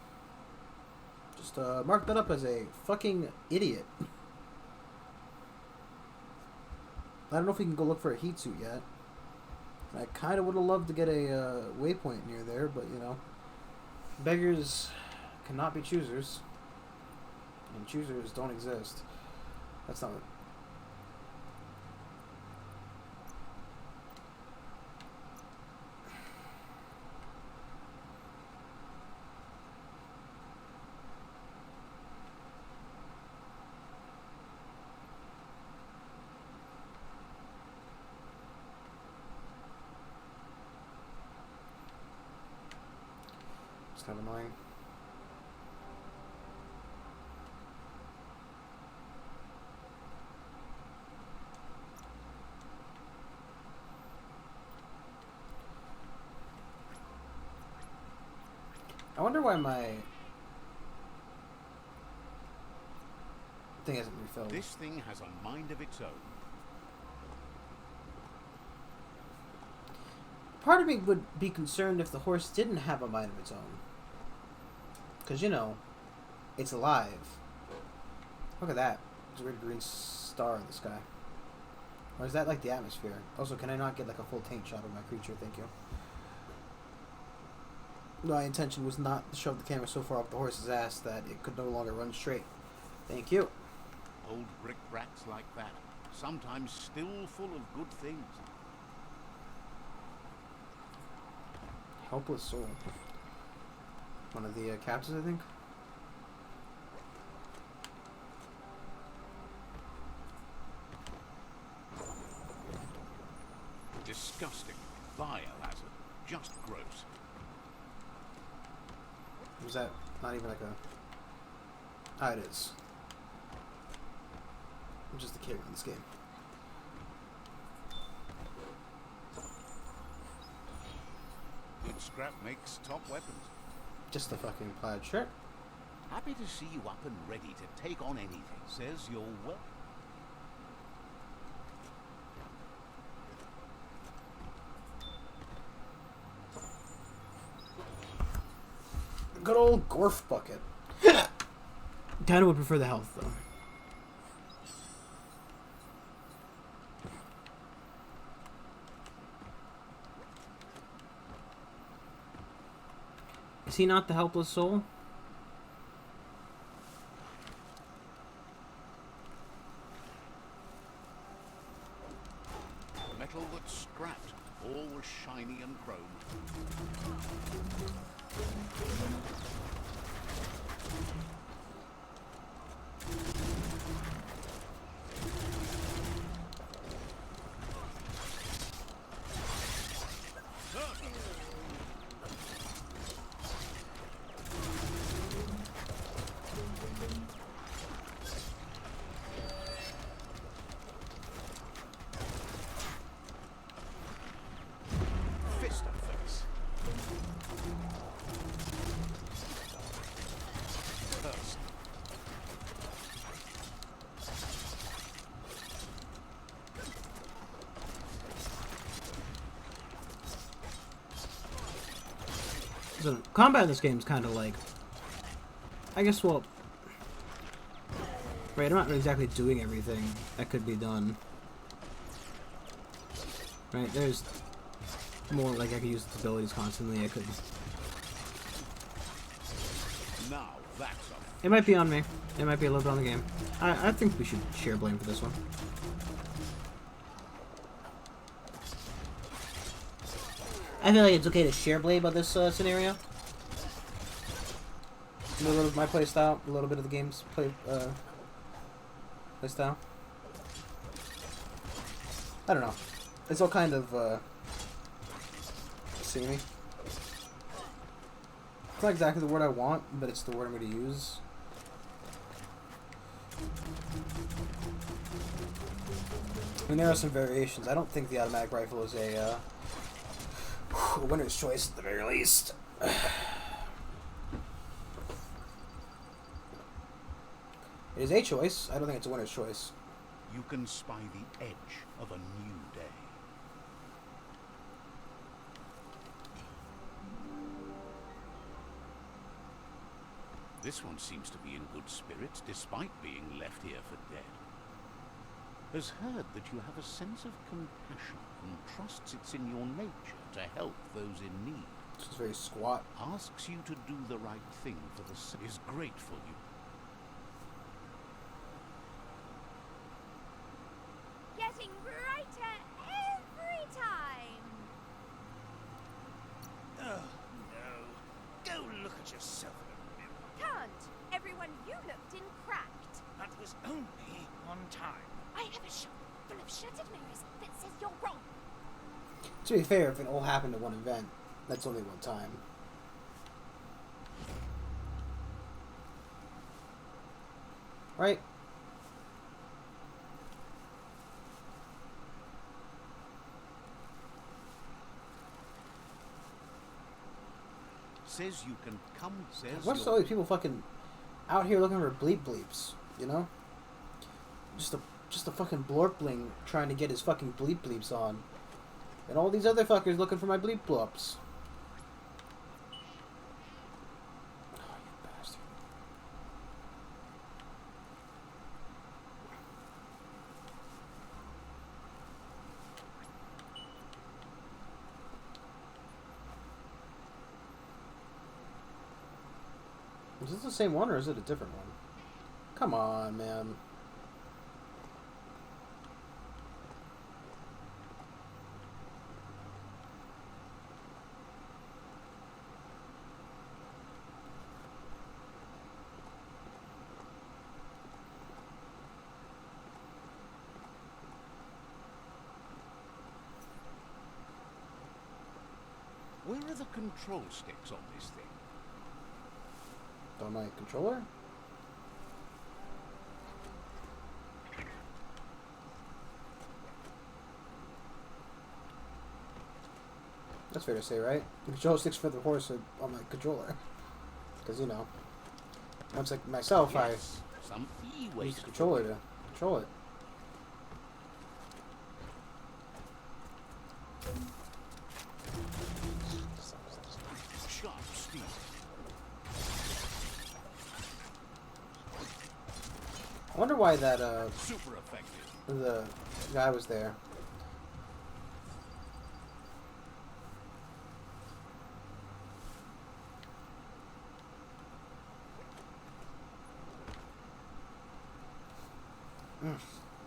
Just mark that up as a fucking idiot. I don't know if we can go look for a heat suit yet. I kind of would have loved to get a waypoint near there, but you know, beggars cannot be choosers, and choosers don't exist. That's not. It's kind of annoying. I wonder why my thing hasn't refilled. This thing has a mind of its own. Part of me would be concerned if the horse didn't have a mind of its own. Because, you know, it's alive. Look at that. There's a weird green star in the sky. Or is that like the atmosphere? Also, can I not get like a full tank shot of my creature? Thank you. My intention was not to shove the camera so far up the horse's ass that it could no longer run straight. Thank you. Old brick-bracks like that, sometimes still full of good things. Helpless soul. One of the captains, I think. Disgusting. Biohazard. Just gross. Was that not even like a... Ah, it is. I'm just a kid in this game. Good scrap makes top weapons. Just a fucking plaid shirt. Happy to see you up and ready to take on anything. Says you're well. Good old Gorf bucket. Kinda would prefer the health, though. Is he not the helpless soul? Metal that's scrapped, always shiny and chrome. Fist of face. Curse. So, combat in this game is kind of like... I guess, well... Right, I'm not exactly doing everything that could be done. Right, there's... more like I could use the abilities constantly. I could... Now that's a... It might be on me. It might be a little bit on the game. I think we should share blame for this one. I feel like it's okay to share blame on this scenario. A little bit of my playstyle, a little bit of the game's playstyle. I don't know. It's all kind of, samey. It's not exactly the word I want, but it's the word I'm going to use. I mean, there are some variations. I don't think the automatic rifle is a winner's choice at the very least. It is a choice. I don't think it's a winner's choice. You can spy the edge of a new day. This one seems to be in good spirits despite being left here for dead. Has heard that you have a sense of compassion and trusts it's in your nature to help those in need. It's very squat. Asks you to do the right thing for the is grateful you. Getting brighter every time. Oh, no. Go look at yourself in the mirror. Can't. Everyone you looked in cracked. That was only one time. I have a shop full of shattered mirrors that says you're wrong. To be fair, if it all happened at one event, that's only one time. Right? Says you can come. Says What's all these people fucking out here looking for bleeps, you know? Just a fucking blorpling trying to get his fucking bleeps on. And all these other fuckers looking for my blops. Oh, you bastard. Is this the same one or is it a different one? Come on, man. Where are the control sticks on this thing? On my controller? That's fair to say, right? The control sticks for the horse are on my controller. Because, you know, once like myself, Yes, some I use e-waste the controller to control it. sharp steel. I wonder why that, Super effective. the guy was there.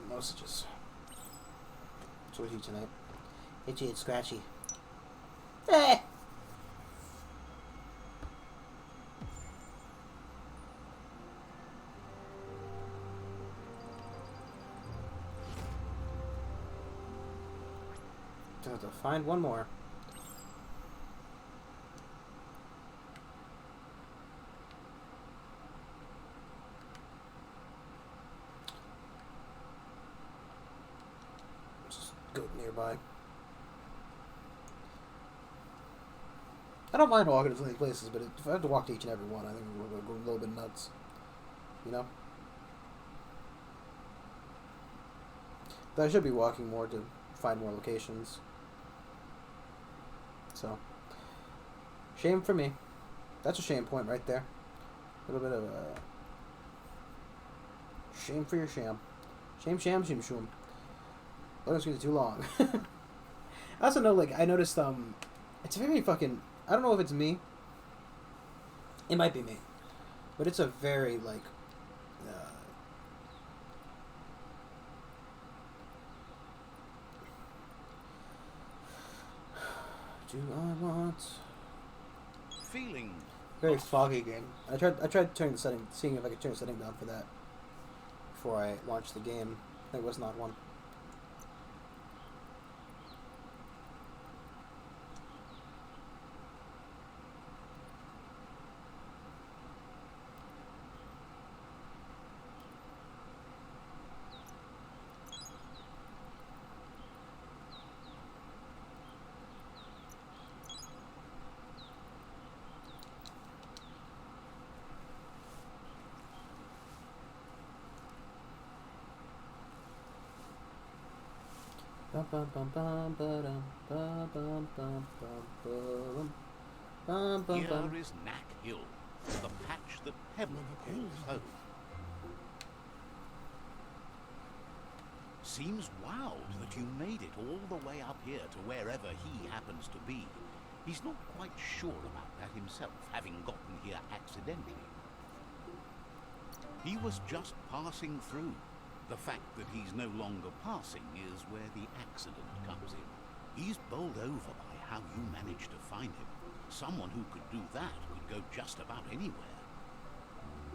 Messages. So what you tonight? Itchy and scratchy. Eh! I have to find one more. Just go nearby. I don't mind walking to so many places, but if I have to walk to each and every one, I think we're going to go a little bit nuts. You know? But I should be walking more to find more locations. So, shame for me. That's a shame point right there. A little bit of a shame for your sham. Shame, sham, shim, shoom. Loading screen is too long. I also know, like, I noticed, it's very fucking, I don't know if it's me. It might be me. But it's a very, like, do I want... Feeling Very foggy game. I tried turning the setting, seeing if I could turn the setting down for that. before I launched the game. There was not one. Bum, bum, bum, bum, ba-dum, bum, bum, bum, bum, bum, bum, bum, Here bum. is Knack Hill, the patch that Pebble calls home. Seems wild that you made it all the way up here to wherever he happens to be. He's not quite sure about that himself, having gotten here accidentally. He was just passing through. The fact that he's no longer passing is where the accident comes in. He's bowled over by how you managed to find him. Someone who could do that could go just about anywhere.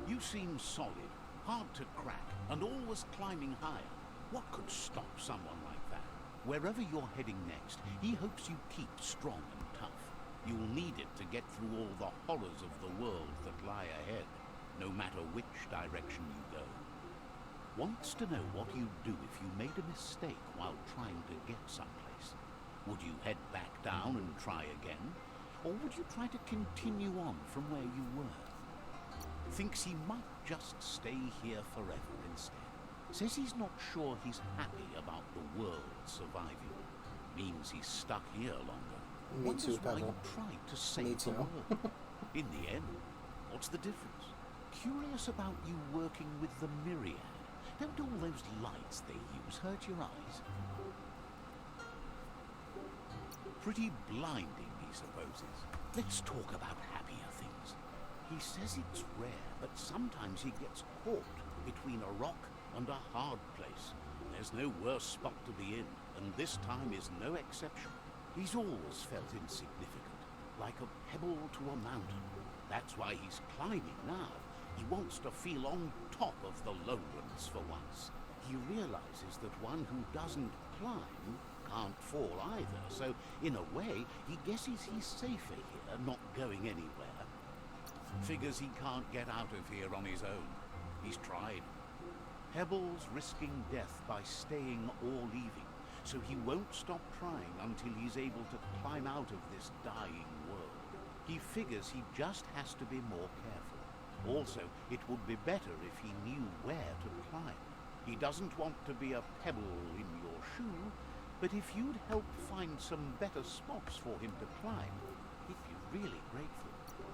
You seem solid, hard to crack, and always climbing higher. What could stop someone like that? Wherever you're heading next, he hopes you keep strong and tough. You'll need it to get through all the horrors of the world that lie ahead, no matter which direction you go. Wants to know what you'd do if you made a mistake while trying to get someplace. Would you head back down and try again? Or would you try to continue on from where you were? Thinks he might just stay here forever instead. Says he's not sure he's happy about the world surviving. Means he's stuck here longer. Me Wonders too, why Pebble. you tried to Me save the too. world. In the end, what's the difference? Curious about you working with the Myriad. Don't all those lights they use hurt your eyes? Pretty blinding, he supposes. Let's talk about happier things. He says it's rare, but sometimes he gets caught between a rock and a hard place. There's no worse spot to be in, and this time is no exception. He's always felt insignificant, like a pebble to a mountain. That's why he's climbing now. He wants to feel on top of the lowlands for once. He realizes that one who doesn't climb can't fall either, so in a way, he guesses he's safer here, not going anywhere. Figures he can't get out of here on his own. He's tried. Pebble's risking death by staying or leaving, so he won't stop trying until he's able to climb out of this dying world. He figures he just has to be more careful. Also, it would be better if he knew where to climb. He doesn't want to be a pebble in your shoe, but if you'd help find some better spots for him to climb, he'd be really grateful.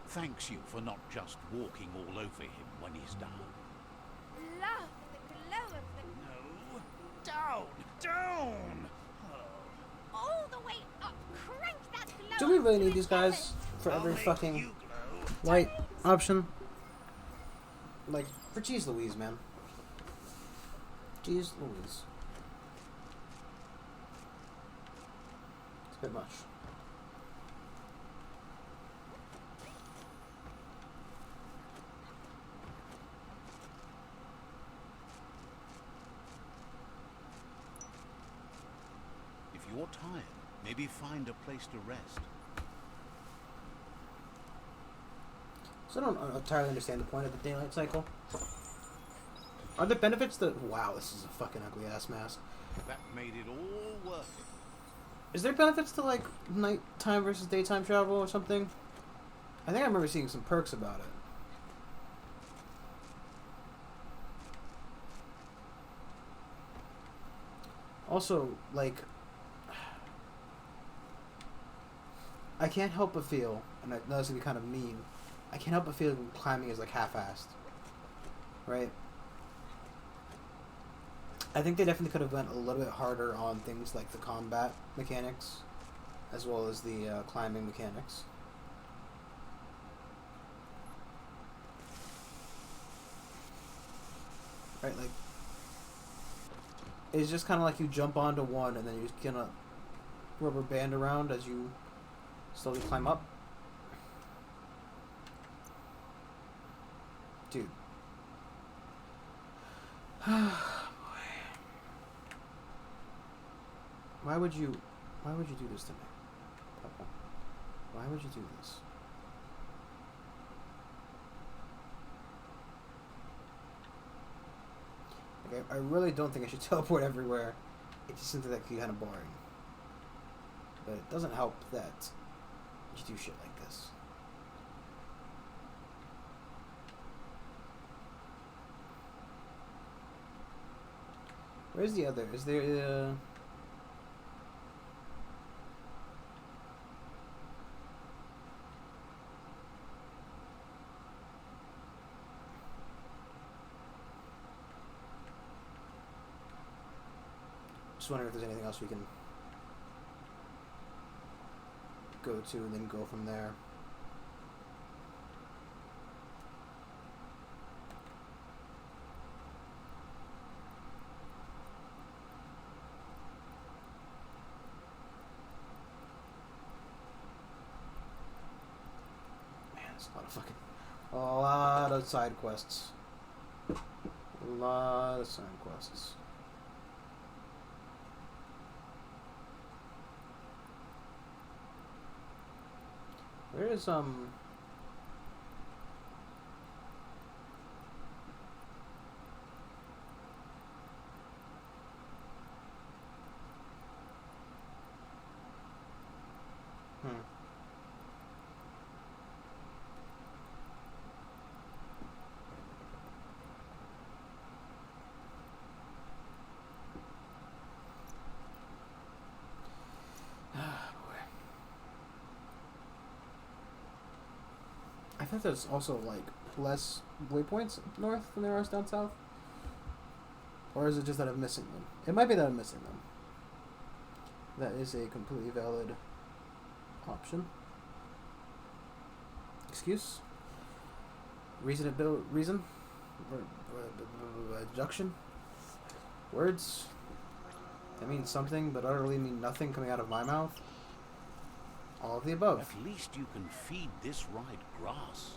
Thanks you for not just walking all over him when he's down. Love the glow of the... No. Down! Down! Oh. All the way up. Crank that glow Do we up really to need its these guys heavens. for I'll every make fucking you glow. light option? Like, for jeez Louise, man. Jeez Louise. It's a bit much. If you're tired, maybe find a place to rest. So I don't entirely understand the point of the daylight cycle. Are there benefits to... Wow, this is a fucking ugly ass mask. That made it all worth it. Is there benefits to, like, nighttime versus daytime travel or something? I think I remember seeing some perks about it. Also, like... I can't help but feel, and I know this is going to be kind of mean, I can't help but feel climbing is, like, half-assed. Right? I think they definitely could have went a little bit harder on things like the combat mechanics, as well as the climbing mechanics. Right, like, it's just kind of like you jump onto one and then you just kind of rubber band around as you slowly climb up. Dude. Why would you do this to me, Papa? Why would you do this? Like, I really don't think I should teleport everywhere. It just seems like that could be kind of boring. But it doesn't help that you do shit like this. Where's the other? Is there just wondering if there's anything else we can go to and then go from there. Man, it's a lot of side quests. A lot of side quests. Where is I think there's also like less waypoints up north than there are down south. Or is it just that I'm missing them? It might be that I'm missing them. That is a completely valid option. Excuse? Reason? Adjunction? Words? That means something, but utterly mean nothing coming out of my mouth. All of the above. At least you can feed this ride grass.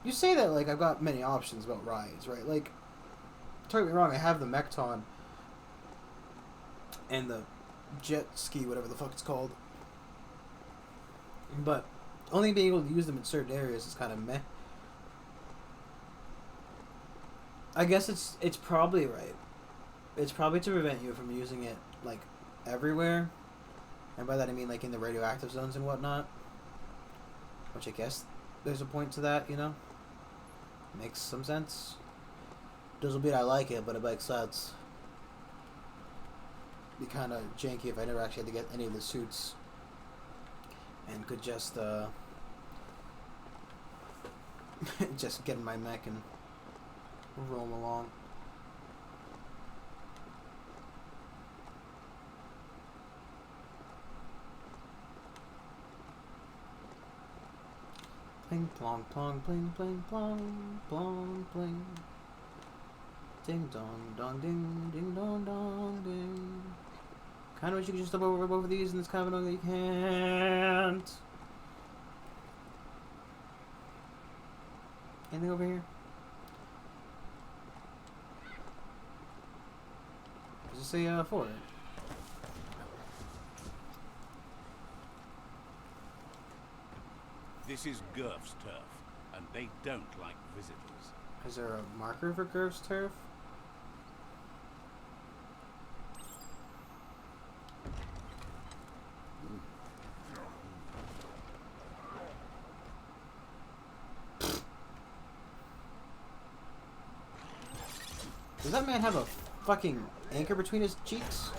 You say that like I've got many options about rides, right? Like, don't get me wrong, I have the Mekton and the jet ski, whatever the fuck it's called. But only being able to use them in certain areas is kind of meh. I guess it's probably right. It's probably to prevent you from using it like everywhere. And by that I mean like in the radioactive zones and whatnot. Which I guess there's a point to that, you know? Makes some sense. Doesn't mean I like it, but it makes sense. Be kind of janky if I never actually had to get any of the suits. And could just, just get in my mech and roam along. Pling plong plong pling pling plong plong pling. Ding dong dong ding ding dong dong ding. Kind of wish you could just step over both of these, and it's kind of annoying that you can't. Anything over here? Does it say forward? This is Gurf's turf, and they don't like visitors. Is there a marker for Gurf's turf? Does that man have a fucking anchor between his cheeks?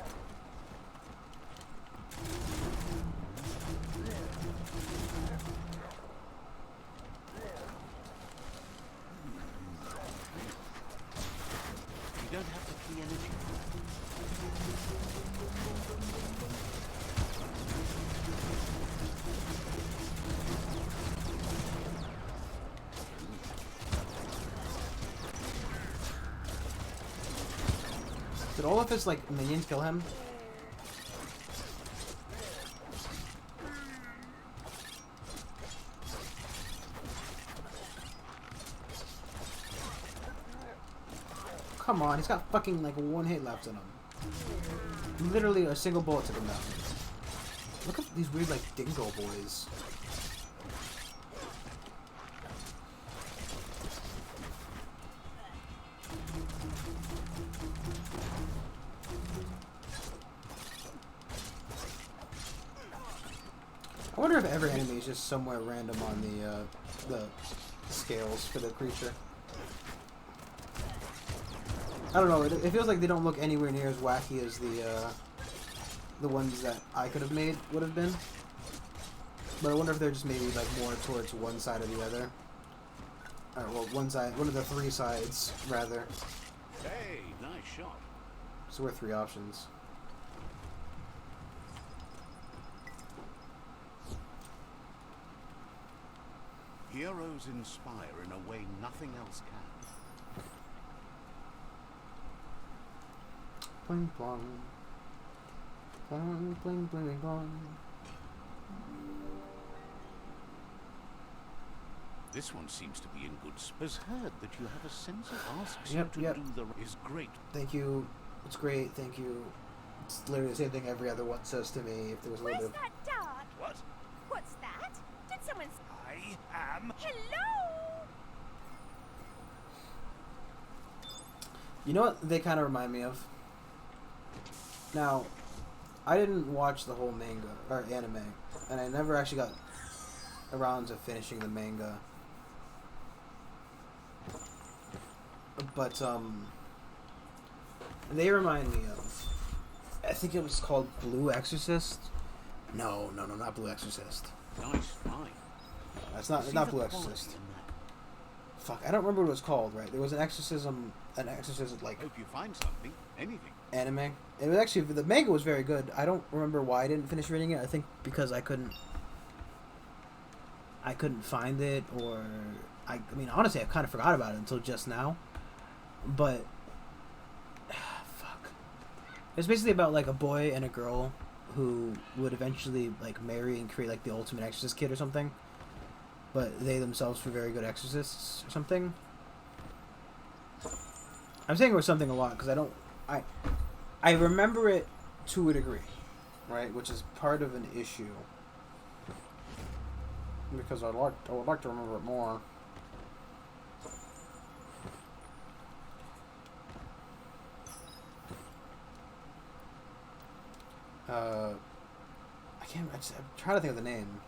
You don't have the key energy. Did all of his like minions kill him? come on. He's got fucking like one hit left in him. Literally a single bullet took him down. Look at these weird like dingo boys. I wonder if every enemy is just somewhere random on the scales for the creature. I don't know. It feels like they don't look anywhere near as wacky as the ones that I could have made would have been. But I wonder if they're just maybe like more towards one side or the other. Well, one of the three sides rather. Hey, nice shot. So we're three options. Heroes inspire in a way nothing else can. Bling blong. Bling bling bling blong. This one seems to be in good space. Heard that you have a sensor asks Yep, you to yep. do the is great. Thank you. It's great. Thank you. It's literally the same thing every other one says to me. If there was a little Where's bit of that dart? What? What's that? Did someone... I am... Hello? You know what they kind of remind me of? Now, I didn't watch the whole manga, or anime, and I never actually got around to finishing the manga. But, they remind me of, I think it was called Blue Exorcist? No, not Blue Exorcist. Nice find. That's See not the Blue quality Exorcist. in that. Fuck, I don't remember what it was called, right? There was an exorcism, like, Hope you find something, anything. anime. It was actually, the manga was very good. I don't remember why I didn't finish reading it. I think because I couldn't find it, or I mean, honestly, I kind of forgot about it until just now. But fuck, it's basically about like a boy and a girl who would eventually like marry and create like the ultimate exorcist kid or something. But they themselves were very good exorcists or something. I'm saying it was something a lot because I remember it to a degree, right? Which is part of an issue. Because I would like to remember it more. I'm trying to think of the name.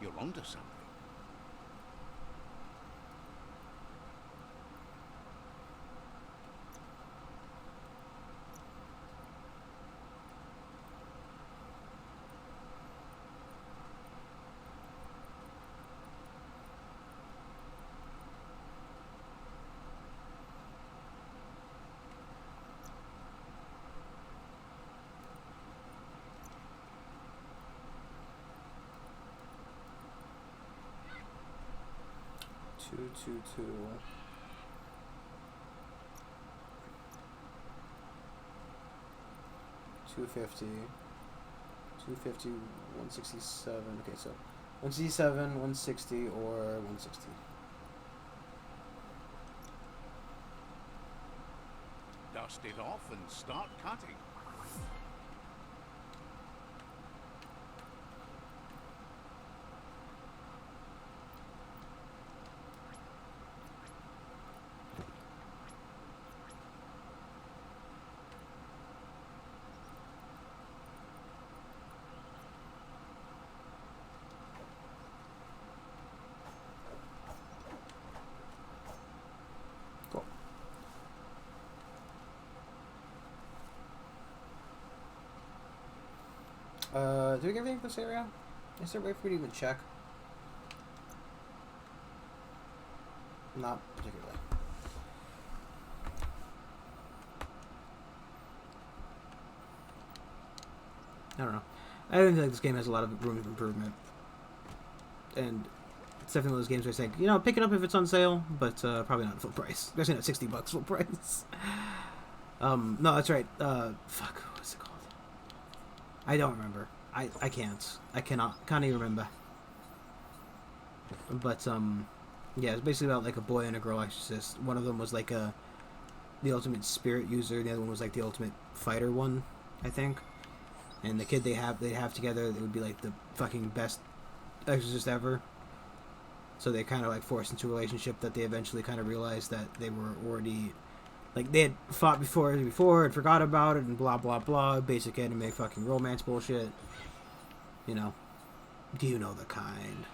You're onto something. Two. 250, 167. Okay, so 167, 160, or 160. Dust it off and start cutting. Cool. Do we get everything for this area? Is there a way for me to even check? Not particularly. I don't know. I don't feel like this game has a lot of room of improvement. And it's definitely one of those games where I think, you know, pick it up if it's on sale, but probably not at full price. Especially not $60 full price. No, that's right. Fuck, what's it called? I don't remember. I can't. Can't even remember. But, yeah, it's basically about, like, a boy and a girl exorcist. One of them was, like, the ultimate spirit user. The other one was, like, the ultimate fighter one, I think. And the kid they have together, it would be, like, the fucking best exorcist ever. So they kind of, like, forced into a relationship that they eventually kind of realized that they were already... Like, they had fought before and forgot about it and blah, blah, blah. Basic anime fucking romance bullshit. You know. Do you know the kind?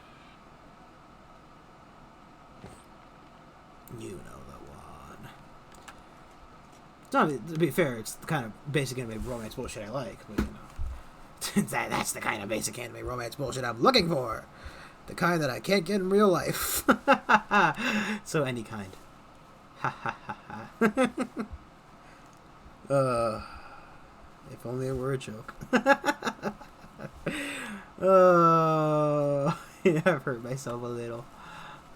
You know the one. It's not, to be fair, it's the kind of basic anime romance bullshit I like. But, you know. That's the kind of basic anime romance bullshit I'm looking for. The kind that I can't get in real life. So any kind. Ha ha ha ha. If only it were a joke. Yeah, I've hurt myself a little.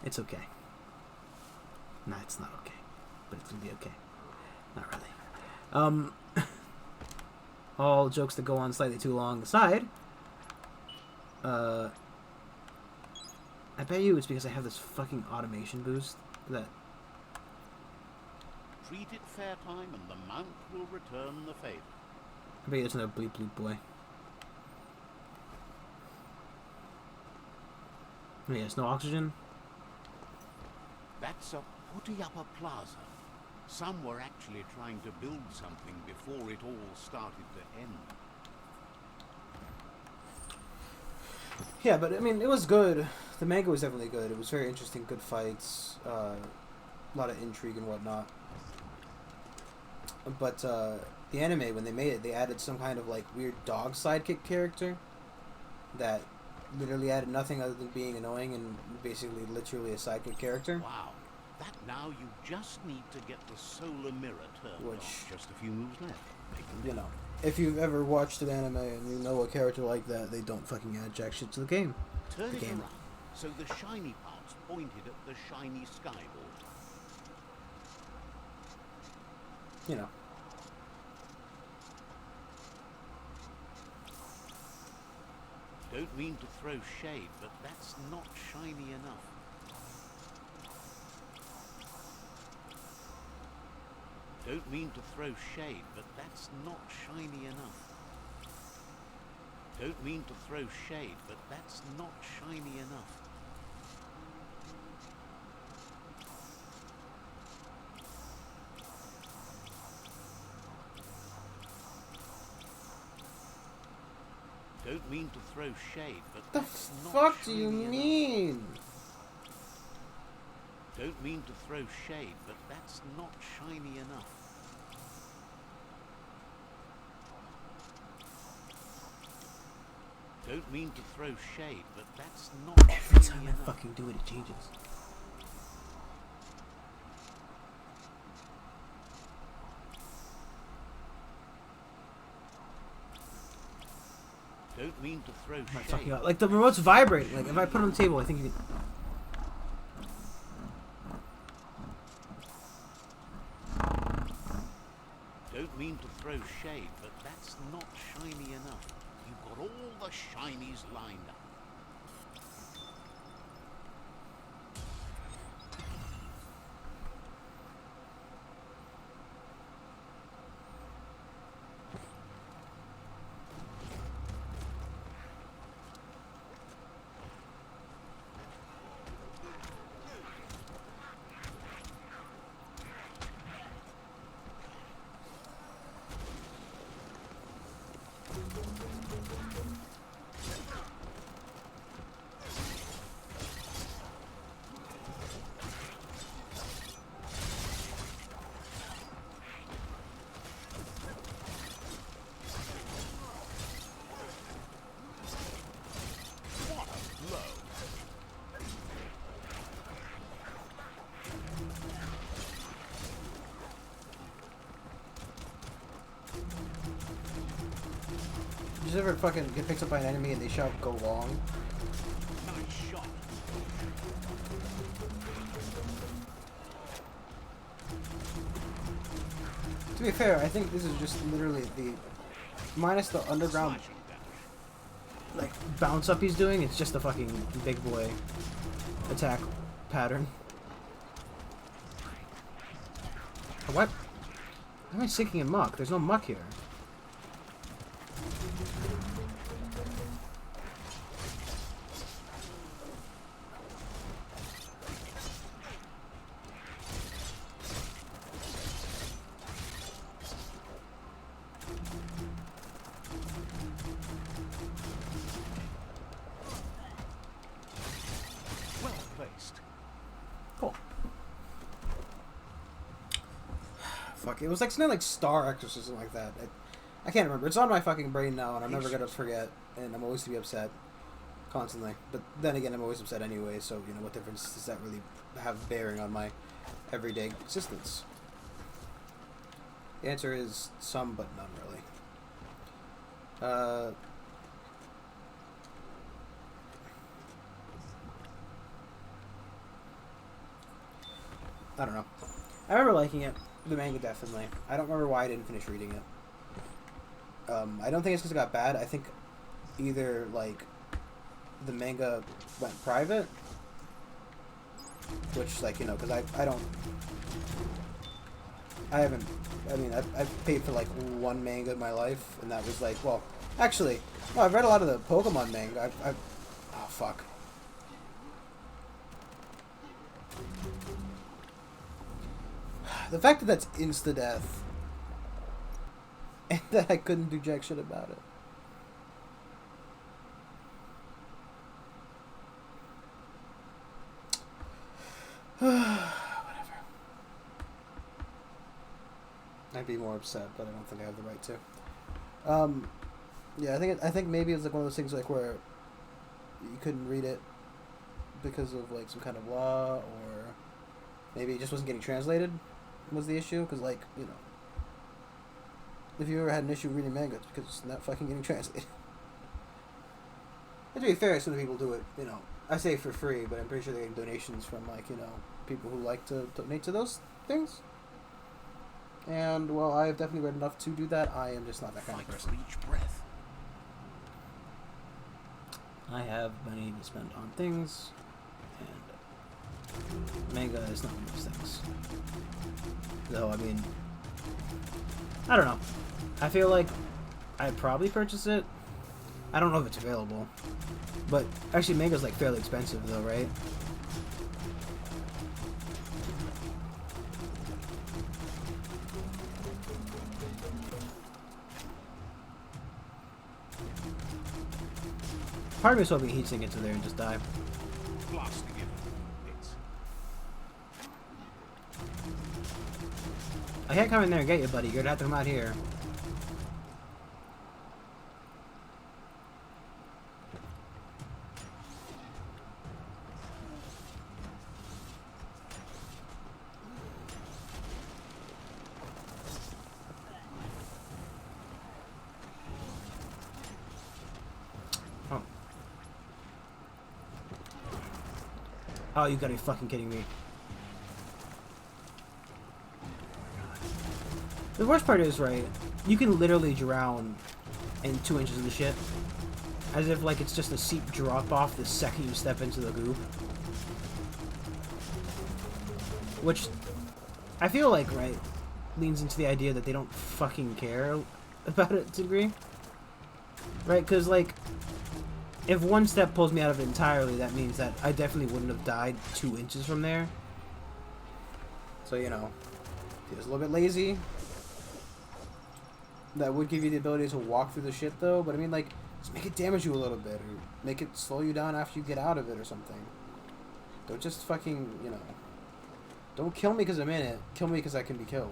It's okay. Nah, it's not okay. But it's gonna be okay. Not really. All jokes that go on slightly too long aside. I bet you it's because I have this fucking automation boost that... Treat it fair time and the mount will return the favour. I bet you there's another bleep bleep boy. Oh, yes, no oxygen? That's a putty upper plaza. Some were actually trying to build something before it all started to end. Yeah, but I mean, it was good. The manga was definitely good. It was very interesting, good fights, a lot of intrigue and whatnot. But the anime, when they made it, they added some kind of like weird dog sidekick character that literally added nothing other than being annoying and basically literally a sidekick character. Wow. That now you just need to get the solar mirror turned on. Just a few moves left. You know, if you've ever watched an anime and you know a character like that, they don't fucking add jack shit to the game. Turn it around so the shiny part's pointed at the shiny skyboard. You know. Don't mean to throw shade, but that's not shiny enough. Don't mean to throw shade, but that's not shiny enough. Don't mean to throw shade, but that's not shiny enough. Don't mean to throw shade, but that's not shiny enough. The fuck do you mean? Don't mean to throw shade, but that's not shiny enough. Don't mean to throw shade, but that's not Every shiny time enough. I fucking do it, it changes. Don't mean to throw I'm not shade. talking about, like, the remote's vibrating. Like, if I put it on the table, I think you can... Don't mean to throw shade, but that's not shiny enough. You've got all the shinies lined up. Did you ever fucking get picked up by an enemy and they shout, "Go long"? Nice shot. To be fair, I think this is just literally the minus the underground Slash and dash. like bounce up he's doing. It's just a fucking big boy attack pattern. What? Why am I sinking in muck? There's no muck here. Well placed. Cool. Fuck, it was like something like Star X or something like that. I can't remember. It's on my fucking brain now, and I'm never gonna forget, and I'm always to be upset. Constantly. But then again, I'm always upset anyway, so, you know, what difference does that really have bearing on my everyday existence? The answer is some, but none, really. I don't know. I remember liking it. The manga, definitely. I don't remember why I didn't finish reading it. I don't think it's because it got bad. I think either, like, the manga went private, which, like, you know, because I've paid for, like, one manga in my life, and that was, like, well, actually, no, I've read a lot of the Pokemon manga. Oh, fuck. The fact that that's insta-death, and that I couldn't do jack shit about it. Whatever. I'd be more upset, but I don't think I have the right to. Yeah, I think maybe it's like one of those things like where you couldn't read it because of like some kind of law, or maybe it just wasn't getting translated was the issue. Because, like, you know, if you ever had an issue reading manga, it's because it's not fucking getting translated. And to be fair, some people do it, you know, I say for free, but I'm pretty sure they're getting donations from, like, you know, people who like to donate to those things. And, well, I've definitely read enough to do that. I am just not that kind of Fight person. for each breath. I have money to spend on things, and manga is not one of those things. Though, I mean, I don't know. I feel like I'd probably purchase it. I don't know if it's available. But actually, manga's like fairly expensive though, right? Part of me is hoping heat sink into there and just die. Blasting him. It's I can't come in there and get you, buddy. You're gonna have to come out here. Oh, you gotta be fucking kidding me. The worst part is, right, you can literally drown in 2 inches of the shit. As if, like, it's just a steep drop off the second you step into the goop. Which, I feel like, right, leans into the idea that they don't fucking care about it to a degree. Right, because, like, if one step pulls me out of it entirely, that means that I definitely wouldn't have died 2 inches from there. So, you know, if you're just a little bit lazy, that would give you the ability to walk through the shit, though. But, I mean, like, just make it damage you a little bit, or make it slow you down after you get out of it or something. Don't just fucking, you know, don't kill me because I'm in it. Kill me because I can be killed.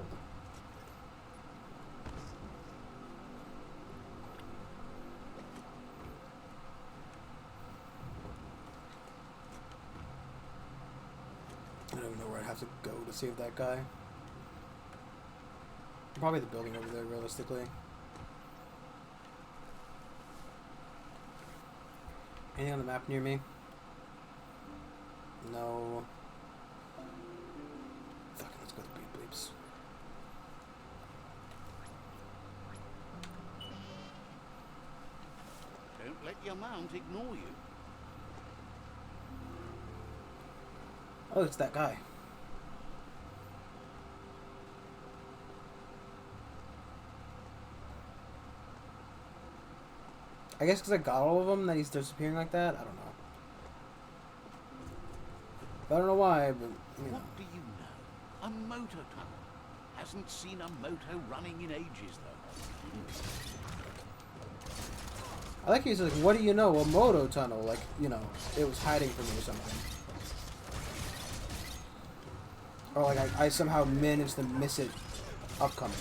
I don't even know where I'd have to go to save that guy. Probably the building over there, realistically. Anything on the map near me? No. Fuck, let's go to Bleeps. your mount ignore you? Oh, it's that guy. I guess because I got all of them that he's disappearing like that. I don't know. I don't know why, but you know. What do you know? A motor tunnel. Hasn't seen a moto running in ages, though. I like he's like, what do you know? A moto tunnel, like, you know, it was hiding from me or something. Or like I somehow managed to miss it upcoming.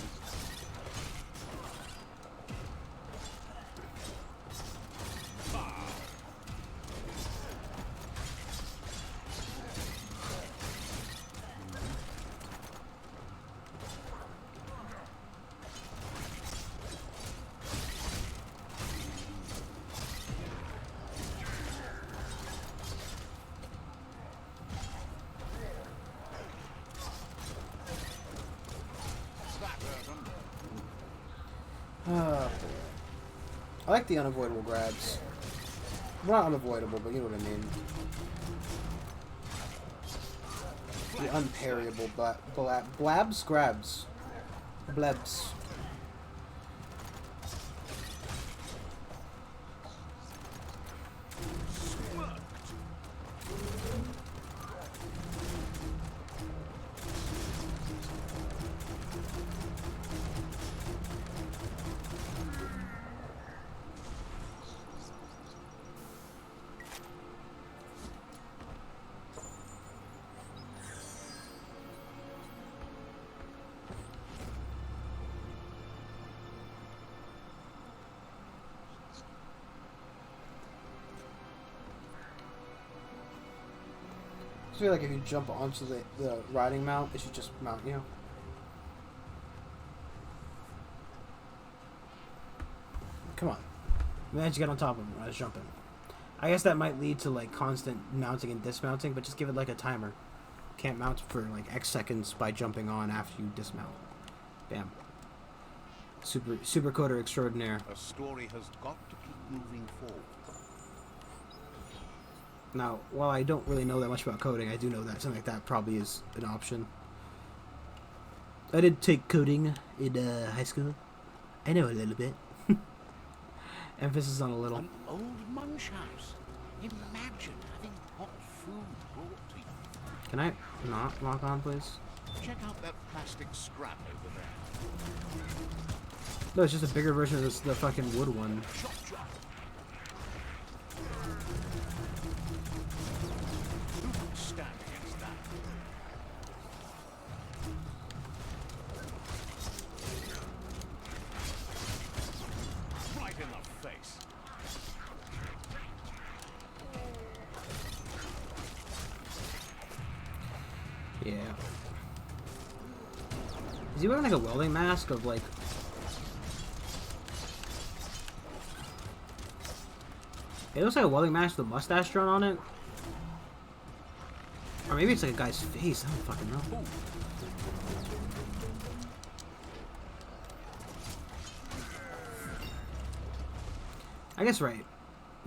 I like the unavoidable grabs. Well, not unavoidable, but you know what I mean. The unparryable blabs? Grabs. Blebs. I feel like if you jump onto the riding mount, it should just mount you. Come on. Managed to get on top of him when I was jumping. I guess that might lead to like constant mounting and dismounting, but just give it like a timer. Can't mount for like X seconds by jumping on after you dismount. Bam. Super coder extraordinaire. A story has got to keep moving forward. Now, while I don't really know that much about coding, I do know that something like that probably is an option. I did take coding in high school. I know a little bit. Emphasis on a little. An old munch house. Imagine having hot food brought to you. Can I not lock on, please? Check out that plastic scrap over there. No, it's just a bigger version of this, the fucking wood one. Chop, chop. Who can stand against that? Right in the face. Yeah. Is he wearing like a welding mask of like... It looks like a welding mask with a mustache drawn on it. Or maybe it's like a guy's face. I don't fucking know. Ooh. I guess right.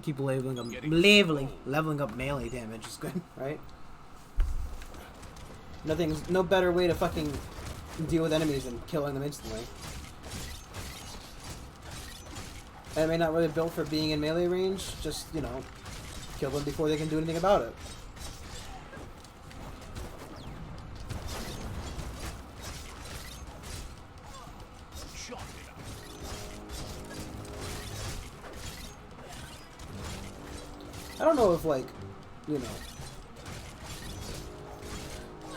Keep leveling up, leveling up melee damage is good, right? No better way to fucking deal with enemies than killing them instantly. Enemy not really built for being in melee range, just, you know, kill them before they can do anything about it. Chop it up. I don't know if, like, you know...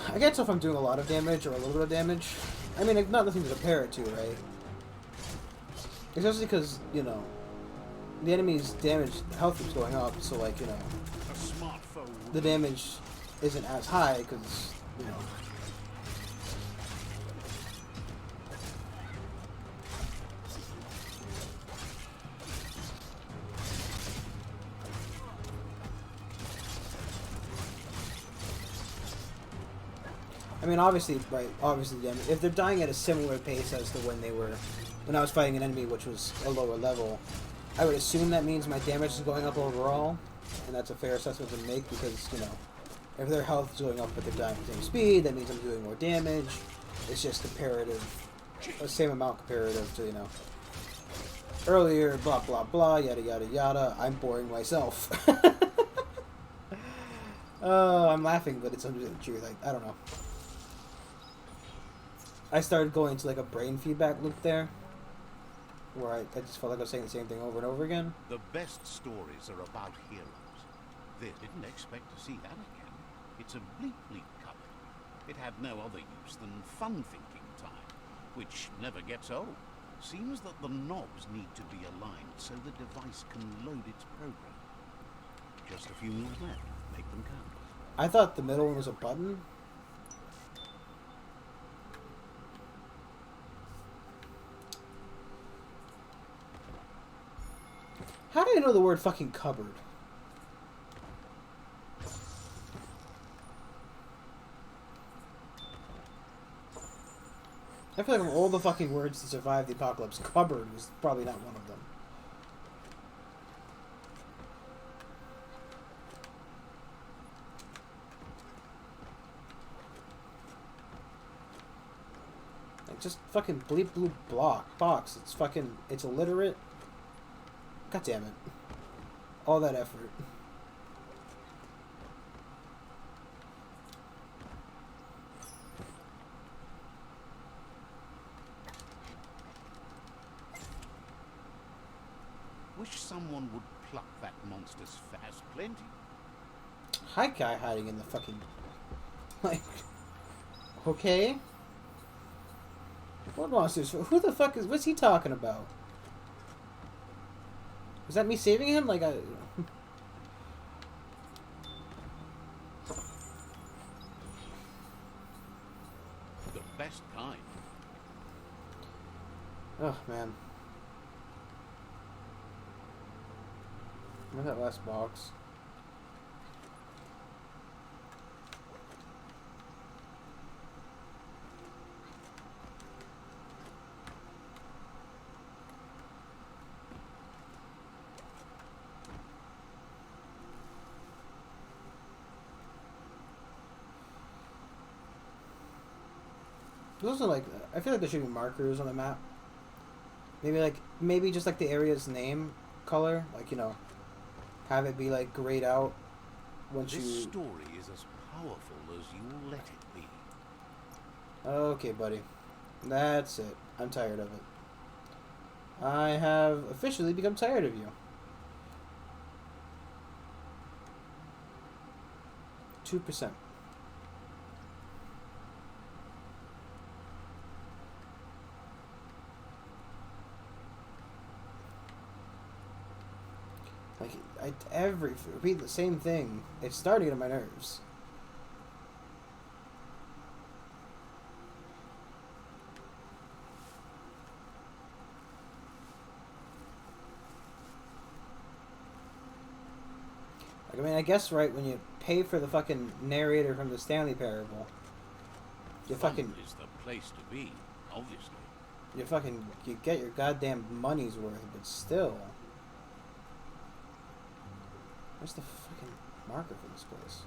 I can't tell if I'm doing a lot of damage or a little bit of damage. I mean, not nothing to compare it to, right? Especially because, you know, the enemy's damage, health is going up, so, like, you know, A smart foe. the damage isn't as high, because, you know... I mean, obviously, right, obviously, if they're dying at a similar pace as to when I was fighting an enemy which was a lower level, I would assume that means my damage is going up overall, and that's a fair assessment to make because, you know, if their health is going up but they're dying at the same speed, that means I'm doing more damage. It's just comparative, the same amount comparative to, you know, earlier, blah, blah, blah, yada, yada, yada. I'm boring myself. Oh, I'm laughing, but it's the truth. Like, I don't know. I started going into like a brain feedback loop there, where I just felt like I was saying the same thing over and over again. The best stories are about heroes. They didn't expect to see that again. It's a bleak cover. It had no other use than fun-thinking time, which never gets old. Seems that the knobs need to be aligned so the device can load its program. Just a few moves left. Make them count. I thought the middle one was a button. How do I know the word fucking cupboard? I feel like of all the fucking words to survive the apocalypse, cupboard was probably not one of them. Like, just fucking bleep blue box. It's fucking, it's illiterate. God damn it. All that effort. Wish someone would pluck that monster's fast plenty. Hi guy hiding in the fucking... Like... Okay? What monsters? Who the fuck is... What's he talking about? Was that me saving him? Like, I... The best kind. Oh, man. Where's that last box? Those are like, I feel like there should be markers on the map. Maybe just like the area's name color, like, you know, have it be like grayed out once This you... story is as powerful as you let it be. Okay, buddy. That's it. I'm tired of it. I have officially become tired of you. 2%. Like, I repeat the same thing. It's starting to get on my nerves. Like, I mean, I guess, right, when you pay for the fucking narrator from the Stanley Parable, you fucking... Fun is the place to be, obviously. You get your goddamn money's worth, but still... Where's the fucking marker for this place?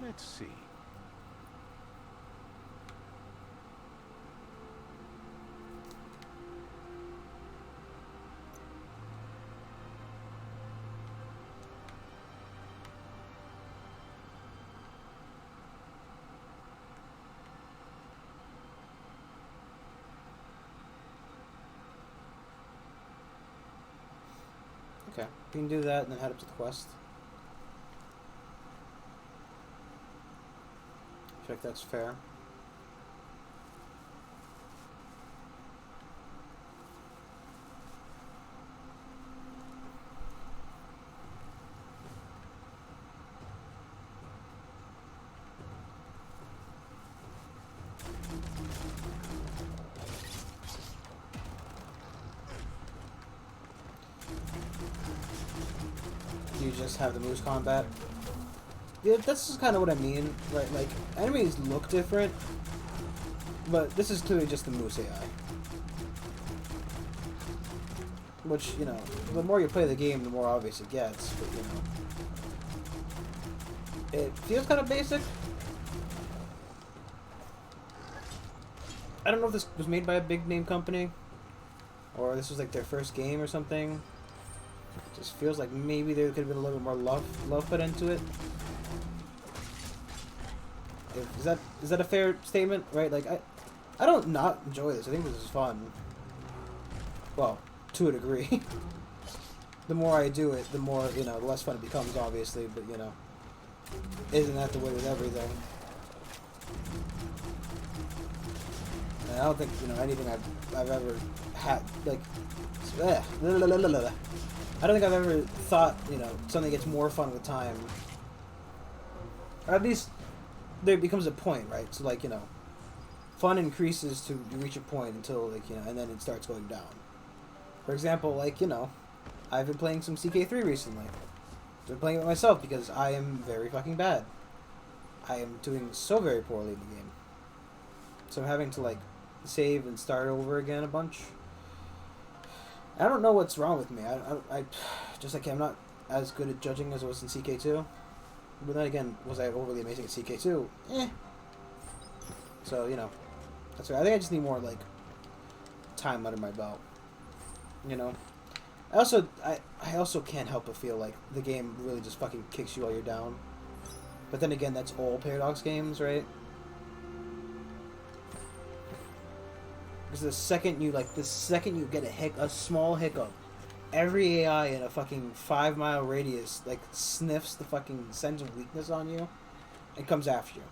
Let's see. Okay, we can do that and then head up to the quest. I feel like that's fair. you just have the moose combat. Yeah, that's just kind of what I mean, right? Like, enemies look different, but this is clearly just the moose AI. Which, you know, the more you play the game, the more obvious it gets, but, you know. It feels kind of basic. I don't know if this was made by a big name company, or this was like their first game or something. It just feels like maybe there could have been a little bit more love put into it. Is that a fair statement? Right? Like I don't not enjoy this. I think this is fun. Well, to a degree. The more I do it, the more, you know, the less fun it becomes, obviously. But, you know, isn't that the way with everything? And I don't think, you know, anything I've ever had, like, I don't think I've ever thought, you know, something gets more fun with time. Or at least there becomes a point, right? So, like, you know, fun increases to reach a point until, like, you know, and then it starts going down. For example, like, you know, I've been playing some CK3 recently. I've been playing it myself because I am very fucking bad. I am doing so very poorly in the game. So I'm having to, like, save and start over again a bunch. I don't know what's wrong with me. I just, like, I'm not as good at judging as I was in CK2. But then again, was I overly amazing at CK2? Eh. So, you know, that's right. I think I just need more, like, time under my belt. You know? I also can't help but feel like the game really just fucking kicks you while you're down. But then again, that's all Paradox games, right? Because the second you get a small hiccup, every AI in a fucking 5-mile radius, like, sniffs the fucking sense of weakness on you and comes after you.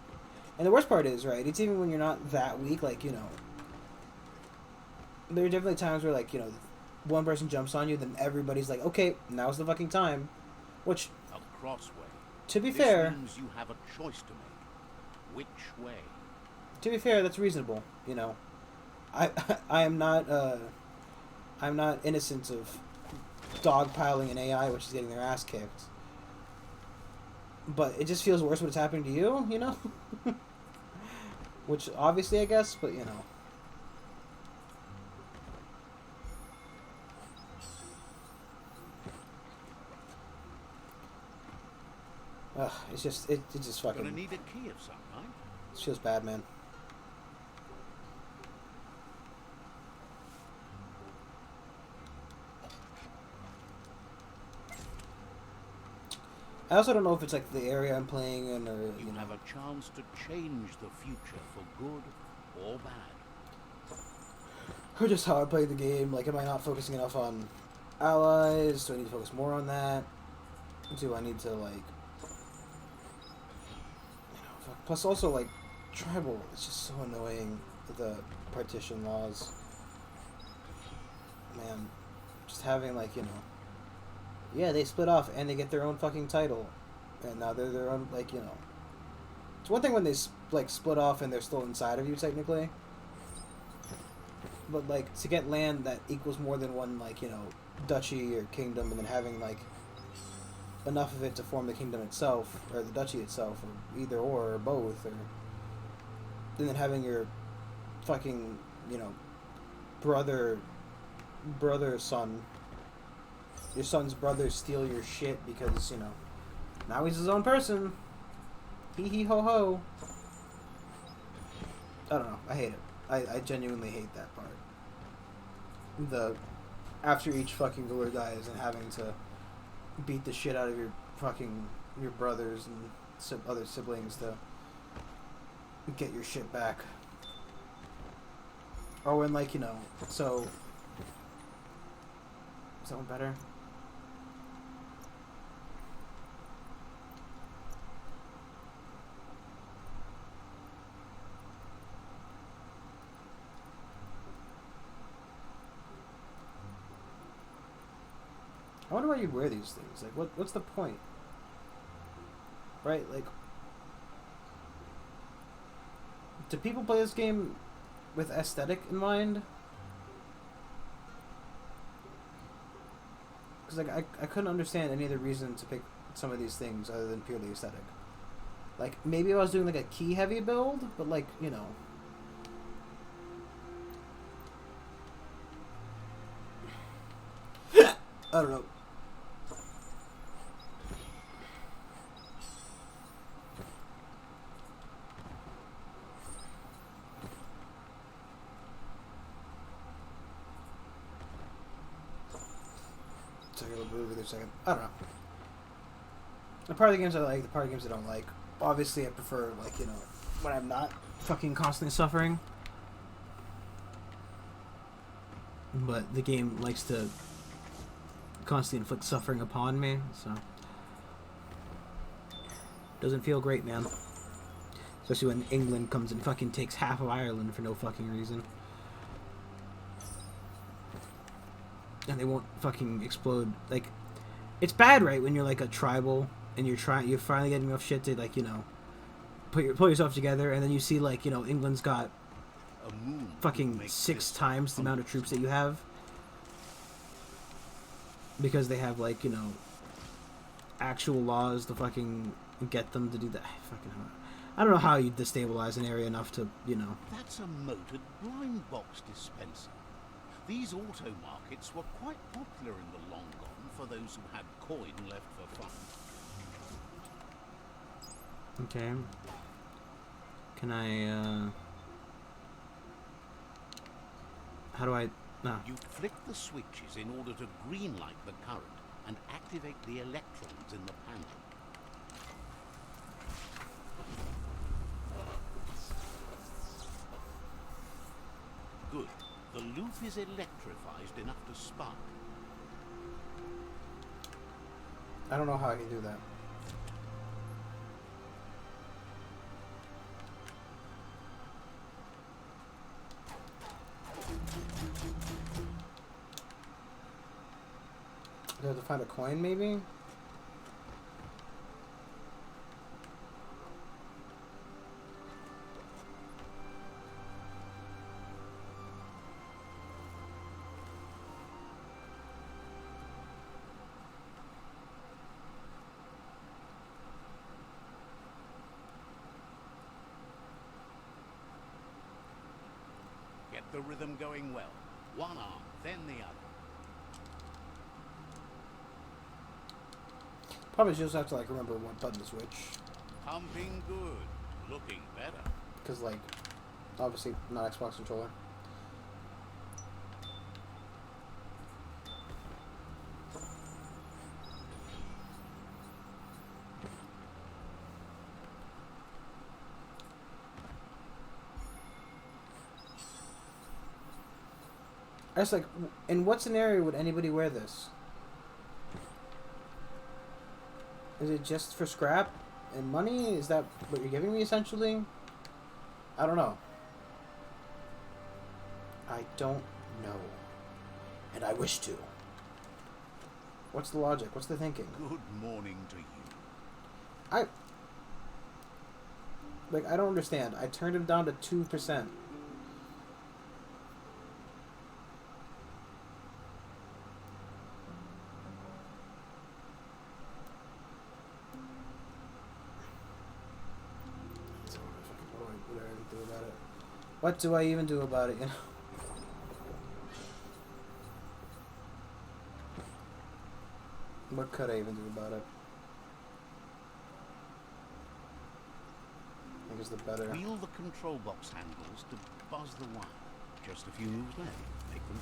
And the worst part is, right, it's even when you're not that weak, like, you know, there are definitely times where, like, you know, one person jumps on you, then everybody's like, okay, now's the fucking time. Which, A crossway. to be This fair, means you have a choice to make. Which way? to be fair, that's reasonable, you know. I'm not innocent of dogpiling an AI which is getting their ass kicked. But it just feels worse when it's happening to you, you know? Which, obviously, I guess, but, you know. Ugh, it's just, it just fucking... Gonna need a key of some kind. It feels bad, man. I also don't know if it's like the area I'm playing in, or You have a chance to change the future for good or bad. or just how I play the game. Like, am I not focusing enough on allies? Do I need to focus more on that? Do I need to, like, you know? Plus, also, like, tribal. It's just so annoying. The partition laws. Man, just having, like, you know. Yeah, they split off and they get their own fucking title, and now they're their own, like, you know. It's one thing when they like split off and they're still inside of you technically, but like to get land that equals more than one, like, you know, duchy or kingdom, and then having like enough of it to form the kingdom itself or the duchy itself, or either or both, or and then having your fucking, you know, brother son. Your son's brother steal your shit because, you know, now he's his own person. Hee hee ho ho. I don't know. I hate it. I genuinely hate that part. The after each fucking ruler dies and having to beat the shit out of your brothers and other siblings to get your shit back. Or when, like, you know, so is that one better? I wonder why you wear these things. Like, what's the point? Right? Like, do people play this game with aesthetic in mind? because like I couldn't understand any other reason to pick some of these things other than purely aesthetic. Like maybe I was doing like a key heavy build, but like you know. I don't know. Second. I don't know. The part of the games I like, the part of the games I don't like. Obviously, I prefer, like, you know, when I'm not fucking constantly suffering. But the game likes to constantly inflict suffering upon me, so. Doesn't feel great, man. Especially when England comes and fucking takes half of Ireland for no fucking reason. And they won't fucking explode. Like, it's bad, right, when you're like a tribal and you're finally getting enough shit to, like, you know, pull yourself together, and then you see, like, you know, England's got fucking 6 times the amount of troops that you have because they have, like, you know, actual laws to fucking get them to do that. I don't know how you destabilize an area enough to, you know. That's a motored blind box dispenser. These auto markets were quite popular in the long gone for those who had coin left for fun. Okay. Can I, how do I... No. You flick the switches in order to green-light the current and activate the electrons in the panel. Good. The loop is electrified enough to spark. I don't know how I can do that. Do I have to find a coin, maybe? Get the rhythm going well. One arm, then the other. Probably just have to, like, remember what button to switch. Pumping good. Looking better. Because, like, obviously not Xbox controller. I was like, in what scenario would anybody wear this? Is it just for scrap and money? Is that what you're giving me, essentially? I don't know. I don't know. And I wish to. What's the logic? What's the thinking? Good morning to you. I don't understand. I turned him down to 2%. What do I even do about it, you know? What could I even do about it? I think it's the better. Wheel the control box handles to buzz the wire. Just a few moves left. Make them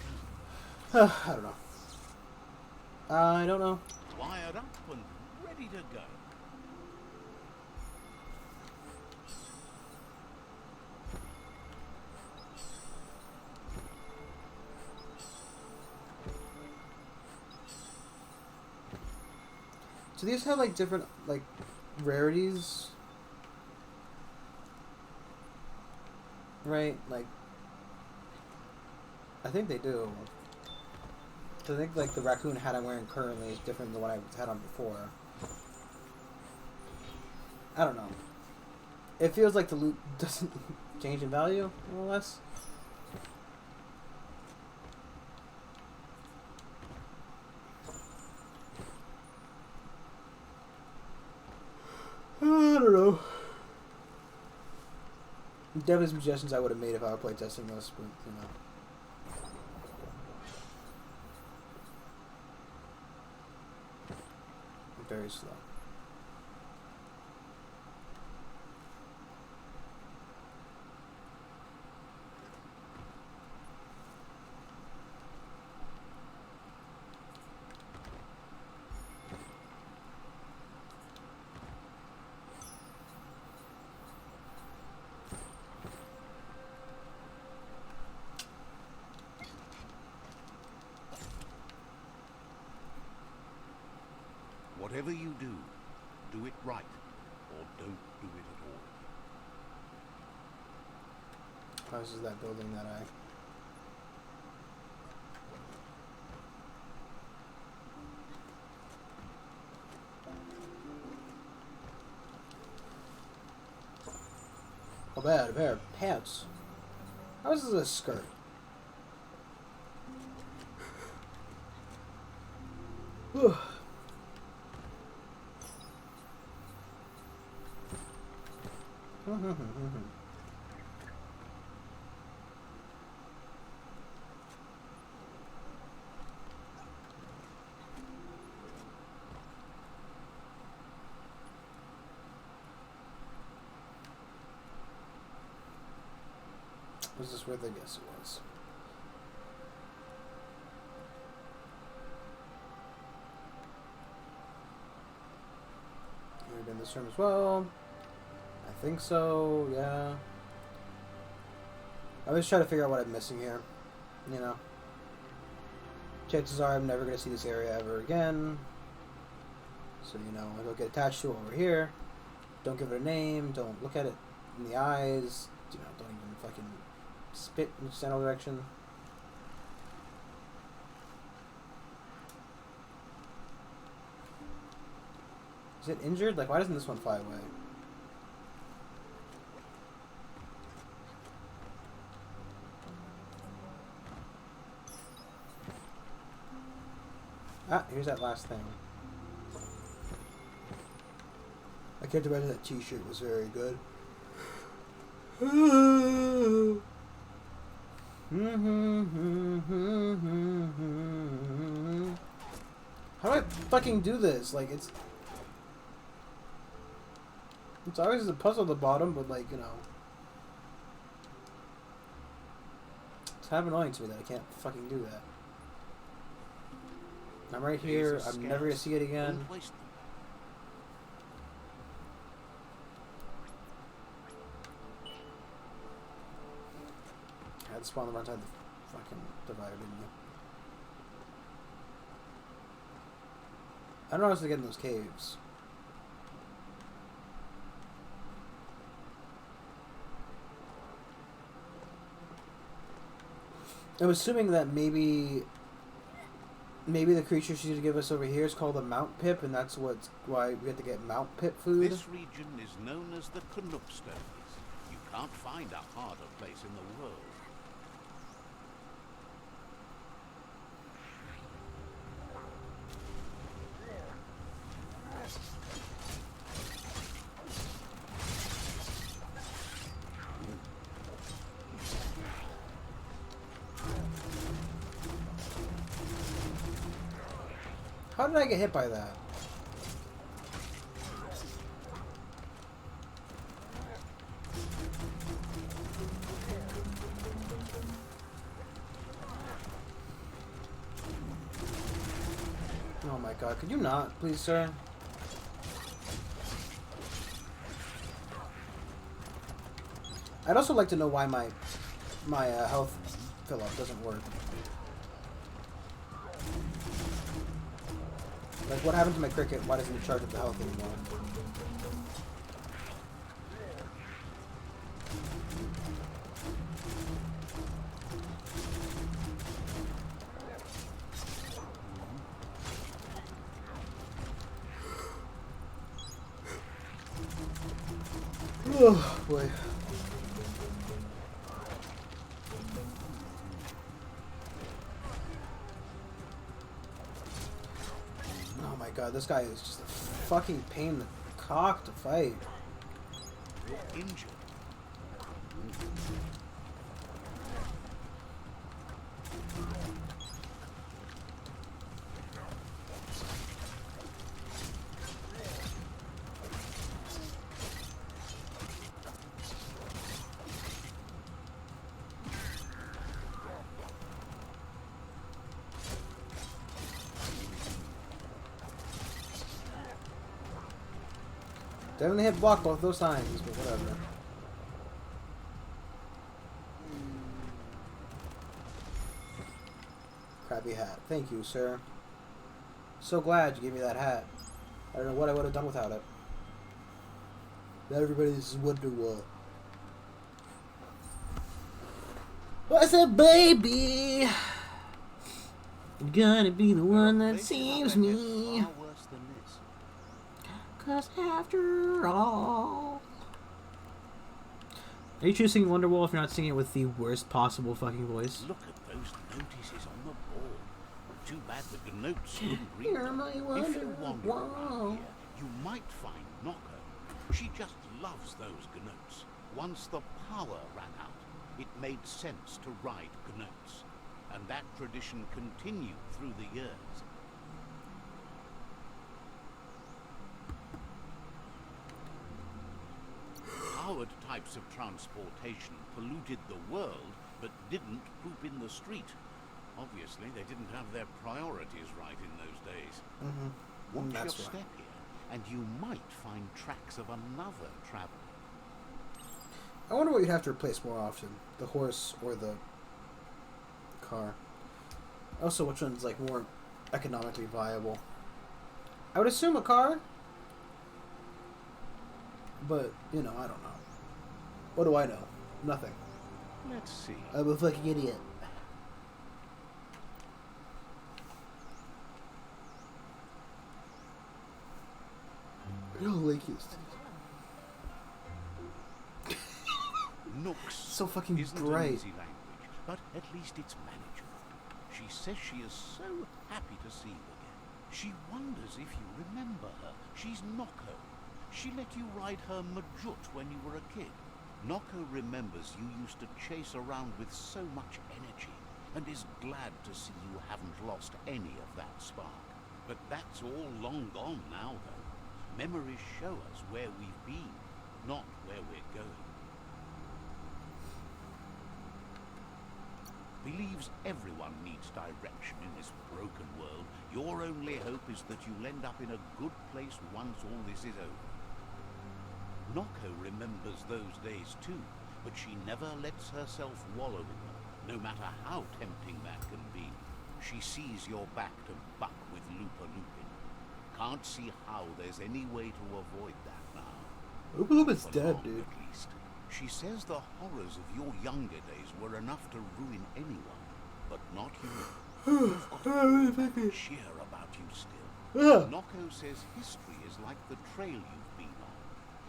count. I don't know. I don't know. Wired up and ready to go. So these have, like, different, like, rarities, right? Like, I think they do. So I think, like, the raccoon hat I'm wearing currently is different than what I had on before. I don't know. It feels like the loot doesn't change in value, more or less. don't know. Definitely suggestions I would have made if I were playtesting this, but you know. Very slow. Whatever you do, do it right, or don't do it at all. Oh, this is that building that I... Oh, bad. A pair of pants. How is this a skirt? Was this where they guess it was? You're in this room as well. I think so, yeah. I always try to figure out what I'm missing here. You know. Chances are I'm never going to see this area ever again. So, you know, I don't get attached to it over here. Don't give it a name. Don't look at it in the eyes. You know, don't even fucking spit in the general direction. Is it injured? Like, why doesn't this one fly away? Ah, here's that last thing. I can't imagine that t-shirt was very good. How do I fucking do this? Like, it's always a puzzle at the bottom, but like, you know. It's kind of annoying to me that I can't fucking do that. I'm right here. I'm never gonna see it again. I had to spawn them outside the fucking divider, didn't you? I don't know how to get in those caves. I'm assuming that maybe the creature she's gonna give us over here is called a Mount Pip, and that's why we have to get Mount Pip food. This region is known as the Canuckstones. You can't find a harder place in the world. How did I get hit by that? Oh my god, could you not, please, sir? I'd also like to know why my health fill-up doesn't work. Like, what happened to my cricket? Why doesn't it charge up the health anymore? Oh, boy. Oh my god, this guy is just a fucking pain in the cock to fight. You're injured. Definitely hit block both those times, but whatever. Crappy hat. Thank you, sir. So glad you gave me that hat. I don't know what I would have done without it. Now everybody's wonder what. I said, baby, you're gonna be the one that saves me. Far worse than this. 'Cause after all... Are you choosing Wonderwall if you're not singing it with the worst possible fucking voice? Look at those notices on the board. Too bad the notes couldn't read You're them. my If you wander Wonderwall. around here, you might find Noko. She just loves those gnotes. Once the power ran out, it made sense to ride gnotes. And that tradition continued through the years. Powered types of transportation polluted the world, but didn't poop in the street. Obviously, they didn't have their priorities right in those days. Watch your That's right. step here, and you might find tracks of another traveler. I wonder what you'd have to replace more often, the horse or the car. Also, which one's like more economically viable? I would assume a car, but you know, I don't know. What do I know? Nothing. Let's see. I'm a fucking idiot. I don't like it. Nooks So fucking isn't bright. an easy language, but at least it's manageable. She says she is so happy to see you again. She wonders if you remember her. She's Noko. She let you ride her Majut when you were a kid. Noko remembers you used to chase around with so much energy and is glad to see you haven't lost any of that spark. But that's all long gone now, though. Memories show us where we've been, not where we're going. Believes everyone needs direction in this broken world. Your only hope is that you'll end up in a good place once all this is over. Noko remembers those days too, but she never lets herself wallow in them, no matter how tempting that can be. She sees your back to buck with Lupa Lupin. Can't see how there's any way to avoid that now. Lupa Lupin's For dead, long, dude. at least. She says the horrors of your younger days were enough to ruin anyone, but not you. You've got cheer about you still. Noko says history is like the trail you've been on.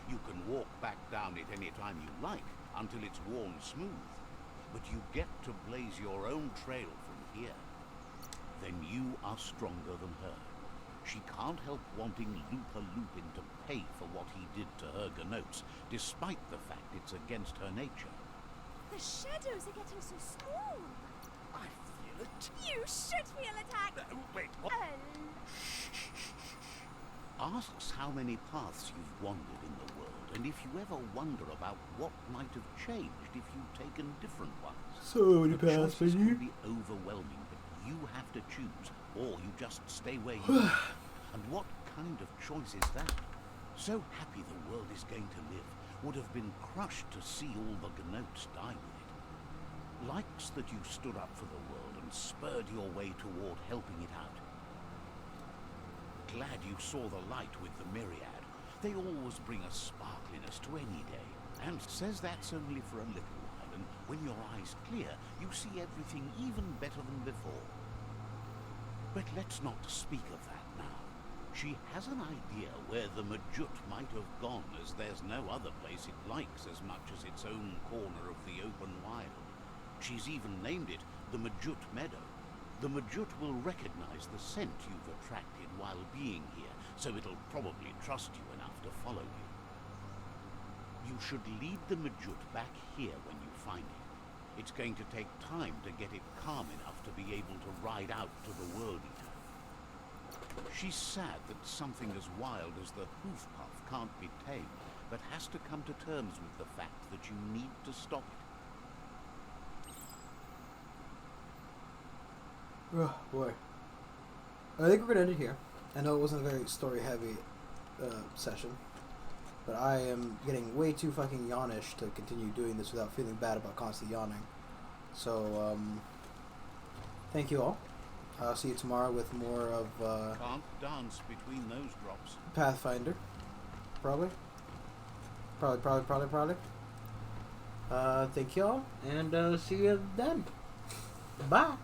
You can walk back down it any time you like, until it's worn smooth. But you get to blaze your own trail from here. Then you are stronger than her. She can't help wanting Lupa Lupin to pay for what he did to her Gnotes, despite the fact it's against her nature. The shadows are getting so small. I feel it. You should feel attacked. Wait, what? Asks how many paths you've wandered in the world, and if you ever wonder about what might have changed if you'd taken different ones. So many The paths, choices baby. can be overwhelming, but you have to choose, or you just stay where you are. And what kind of choice is that? So happy the world is going to live, would have been crushed to see all the Gnotes die with it. Likes that you stood up for the world and spurred your way toward helping it out. Glad you saw the light with the Myriad. They always bring a sparkliness to any day, and says that's only for a little while, and when your eyes clear, you see everything even better than before. But let's not speak of that now. She has an idea where the Majut might have gone, as there's no other place it likes as much as its own corner of the open wild. She's even named it the Majut Meadow. The Majut will recognize the scent you've attracted while being here, so it'll probably trust you enough to follow you. You should lead the Majut back here when you find it. It's going to take time to get it calm enough to be able to ride out to the World Eater. She's sad that something as wild as the hoof puff can't be tamed, but has to come to terms with the fact that you need to stop it. Oh boy. I think we're gonna end it here. I know it wasn't a very story-heavy session, but I am getting way too fucking yawnish to continue doing this without feeling bad about constantly yawning. So, thank you all. I'll see you tomorrow with more of Can't dance between those drops. Pathfinder. Probably. Thank you all, and see you then. Bye.